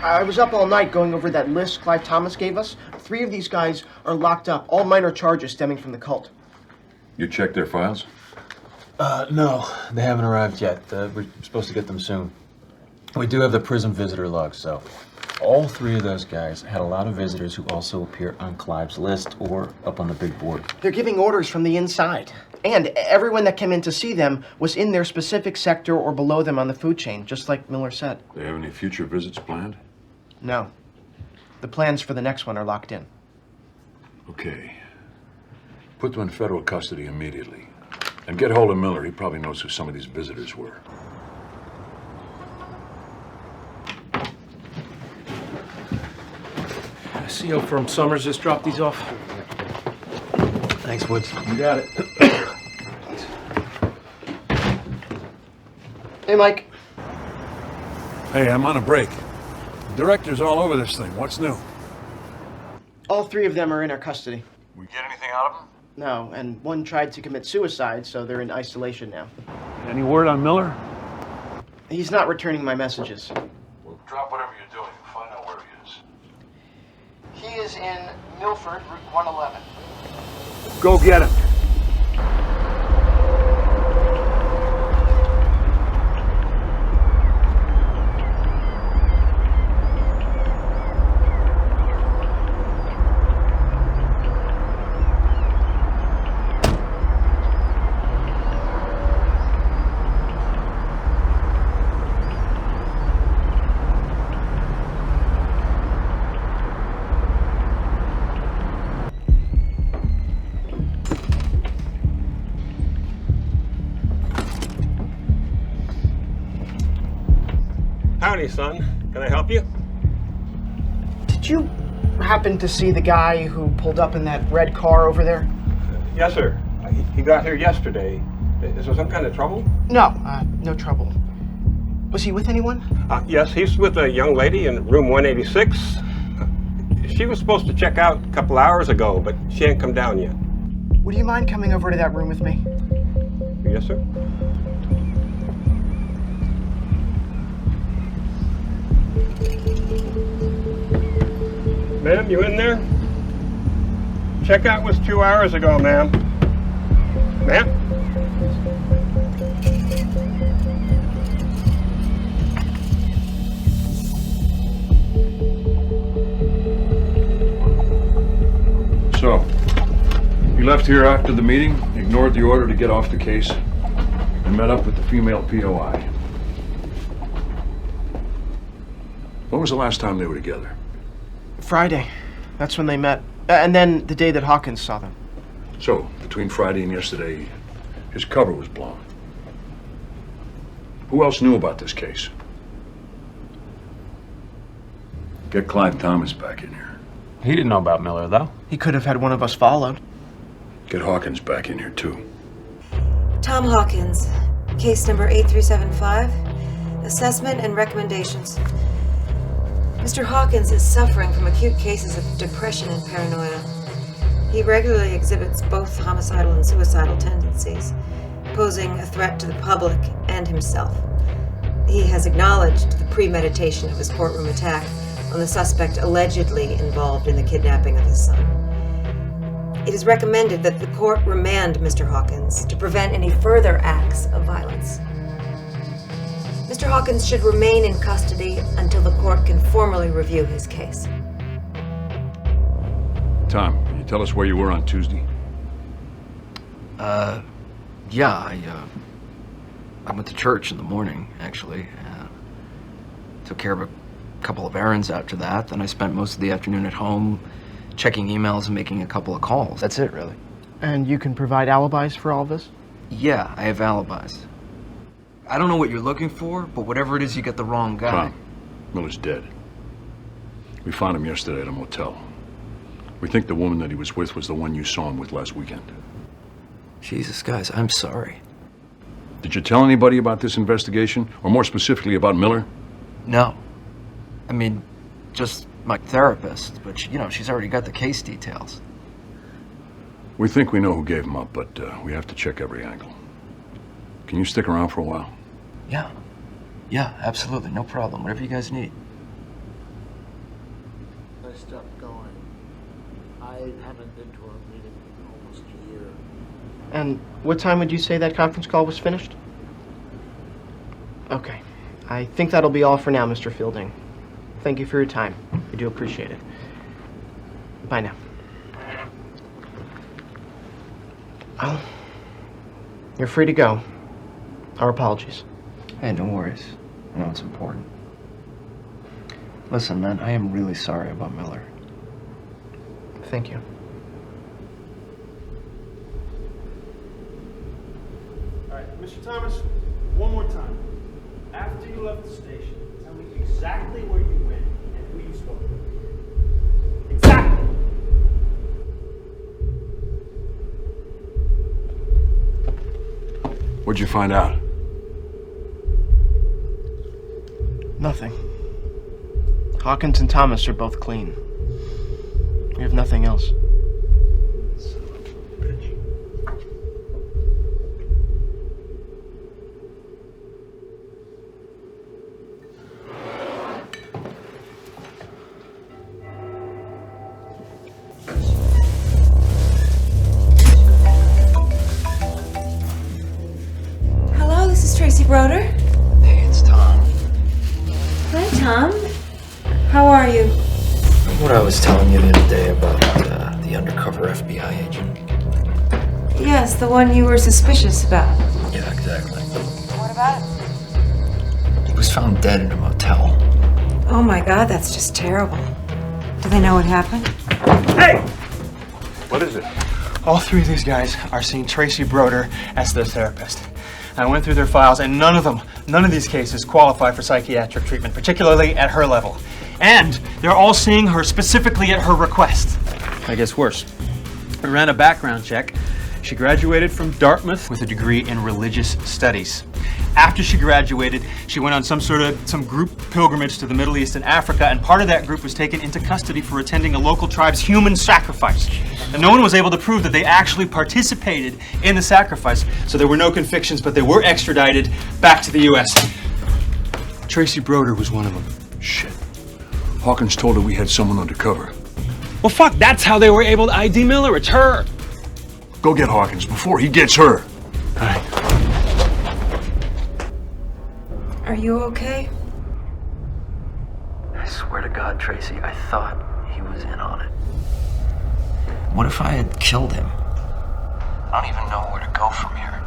I was up all night going over that list Clive Thomas gave us. 3 of these guys are locked up, all minor charges stemming from the cult. You checked their files? No, they haven't arrived yet. We're supposed to get them soon. We do have the prison visitor log, so all 3 of those guys had a lot of visitors who also appear on Clive's list or up on the big board. They're giving orders from the inside. And everyone that came in to see them was in their specific sector or below them on the food chain, just like Miller said. They have any future visits planned? No. The plans for the next one are locked in. Okay. Put them in federal custody immediately. And get hold of Miller. He probably knows who some of these visitors were. CO from Summers just dropped these off. Thanks, Woods. You got it. Hey, Mike. Hey, I'm on a break. Director's all over this thing. What's new? All three of them are in our custody. We get anything out of them? No, and one tried to commit suicide, so they're in isolation now. Any word on Miller? He's not returning my messages. Well, drop whatever you're doing and find out where he is. He is in Milford, Route 111. Go get him. Howdy, son. Can I help you? Did you happen to see the guy who pulled up in that red car over there? Yes, sir. He got here yesterday. Is there some kind of trouble? No, no trouble. Was he with anyone? Yes, he's with a young lady in room 186. She was supposed to check out a couple hours ago, but she ain't come down yet. Would you mind coming over to that room with me? Yes, sir. Ma'am, you in there? Checkout was 2 hours ago, ma'am. Ma'am? So, you left here after the meeting, ignored the order to get off the case, and met up with the female POI. When was the last time they were together? Friday. That's when they met. And then the day that Hawkins saw them. So, between Friday and yesterday, his cover was blown. Who else knew about this case? Get Clive Thomas back in here. He didn't know about Miller, though. He could have had one of us followed. Get Hawkins back in here, too. Tom Hawkins, case number 8375, assessment and recommendations. Mr. Hawkins is suffering from acute cases of depression and paranoia. He regularly exhibits both homicidal and suicidal tendencies, posing a threat to the public and himself. He has acknowledged the premeditation of his courtroom attack on the suspect allegedly involved in the kidnapping of his son. It is recommended that the court remand Mr. Hawkins to prevent any further acts of violence. Mr. Hawkins should remain in custody until the court can formally review his case. Tom, can you tell us where you were on Tuesday? Yeah, I went to church in the morning, actually. Took care of a couple of errands after that. Then I spent most of the afternoon at home checking emails and making a couple of calls. That's it, really. And you can provide alibis for all this? Yeah, I have alibis. I don't know what you're looking for, but whatever it is, you get the wrong guy. Tom, Miller's dead. We found him yesterday at a motel. We think the woman that he was with was the one you saw him with last weekend. Jesus, guys, I'm sorry. Did you tell anybody about this investigation? Or more specifically, about Miller? No. I mean, just my therapist, but you know, she's already got the case details. We think we know who gave him up, but we have to check every angle. Can you stick around for a while? Yeah. Yeah, absolutely. No problem. Whatever you guys need. I stopped going. I haven't been to a meeting in almost a year. And what time would you say that conference call was finished? Okay. I think that'll be all for now, Mr. Fielding. Thank you for your time. I do appreciate it. Bye now. Well, you're free to go. Our apologies. Hey, no worries. I know it's important. Listen, man, I am really sorry about Miller. Thank you. Mr. Thomas, one more time. After you left the station, tell me exactly where you went and who you spoke to. Exactly! What'd you find out? Nothing. Hawkins and Thomas are both clean. We have nothing else. Hello, this is Tracy Broder. Hey, it's Tom. Hi, Tom. How are you? What I was telling you the other day about the undercover FBI agent. Yes, the one you were suspicious about. Yeah, exactly. What about him? He was found dead in a motel. Oh my God, that's just terrible. Do they know what happened? Hey! What is it? All three of these guys are seeing Tracy Broder as their therapist. I went through their files, and none of these cases qualify for psychiatric treatment, particularly at her level. And they're all seeing her specifically at her request. I guess worse. I ran a background check. She graduated from Dartmouth with a degree in religious studies. After she graduated, she went on some group pilgrimage to the Middle East and Africa, and part of that group was taken into custody for attending a local tribe's human sacrifice. And no one was able to prove that they actually participated in the sacrifice, so there were no convictions, but they were extradited back to the U.S. Tracy Broder was one of them. Shit. Hawkins told her we had someone undercover. Well, fuck, that's how they were able to ID Miller. It's her. Go get Hawkins before he gets her. All right. Are you okay? I swear to God, Tracy, I thought he was in on it. What if I had killed him? I don't even know where to go from here.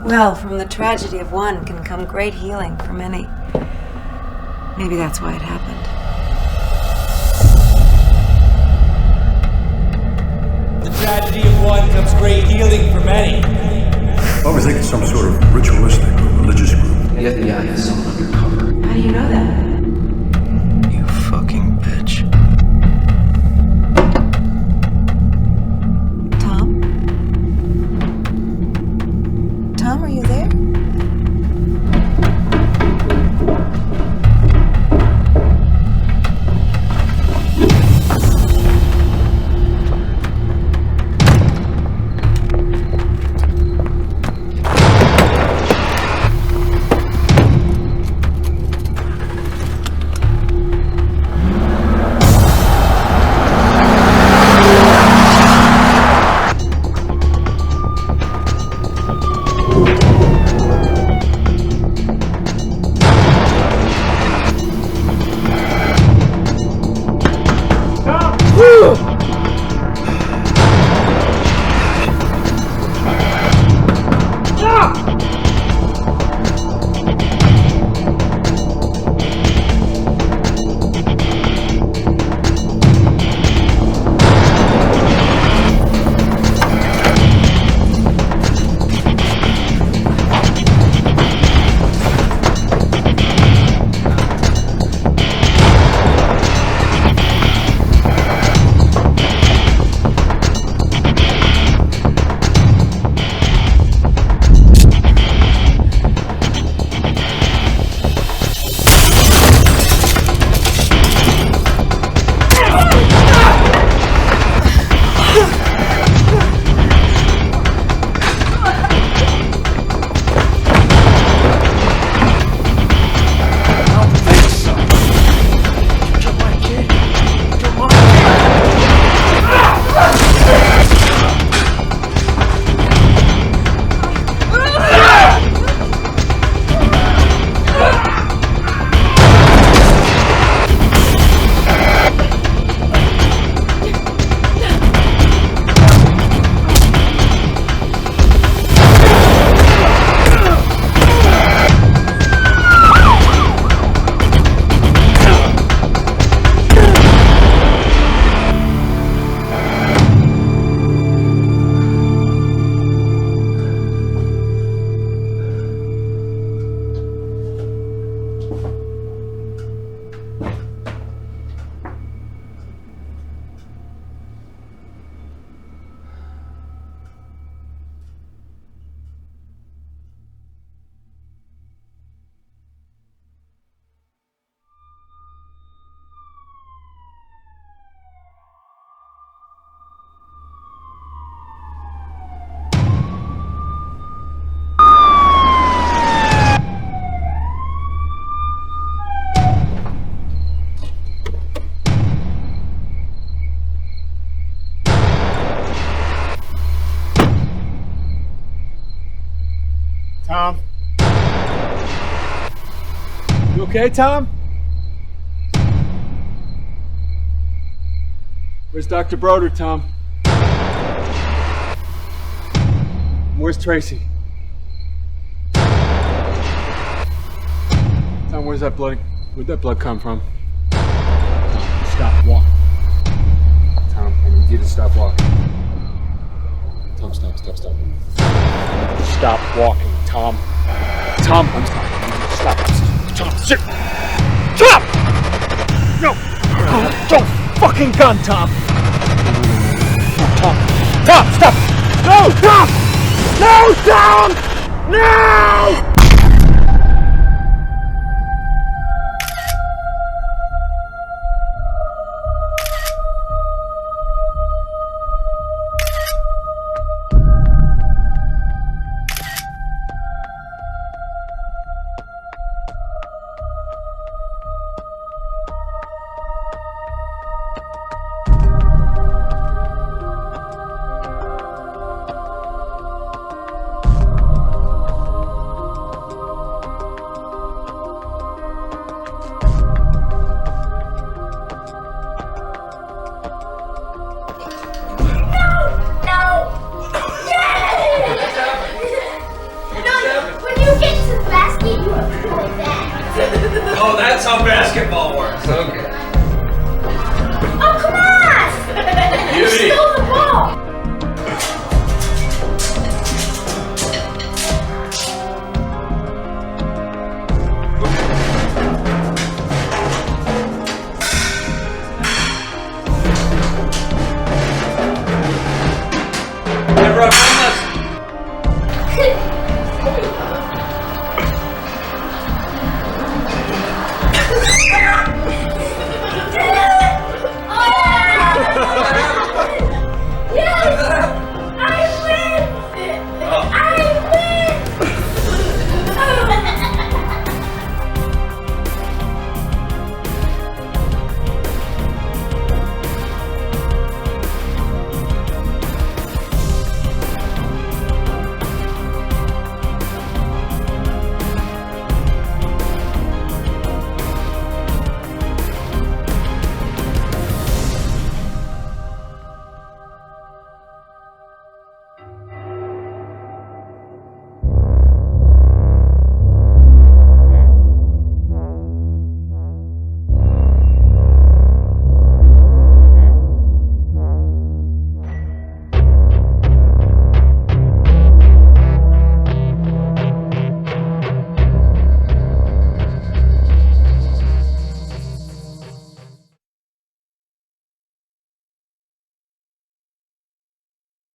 Well, from the tragedy of one can come great healing for many. Maybe that's why it happened. The tragedy of one comes great healing for many. I was thinking some sort of ritualistic or religious group. The FBI has someone undercover. How do you know that? You fucking bitch. Tom? Tom, are you there? okay, Tom? Where's Dr. Broder, Tom? Where's Tracy? Tom, where'd that blood come from? Stop walking. Tom, I need you to stop walking. Tom, stop. Stop walking, Tom. Tom, I'm sorry. Stop. Tom, sit. Stop! No! Don't fucking gun, Tom! Tom, stop! No, Tom! No, Tom! No!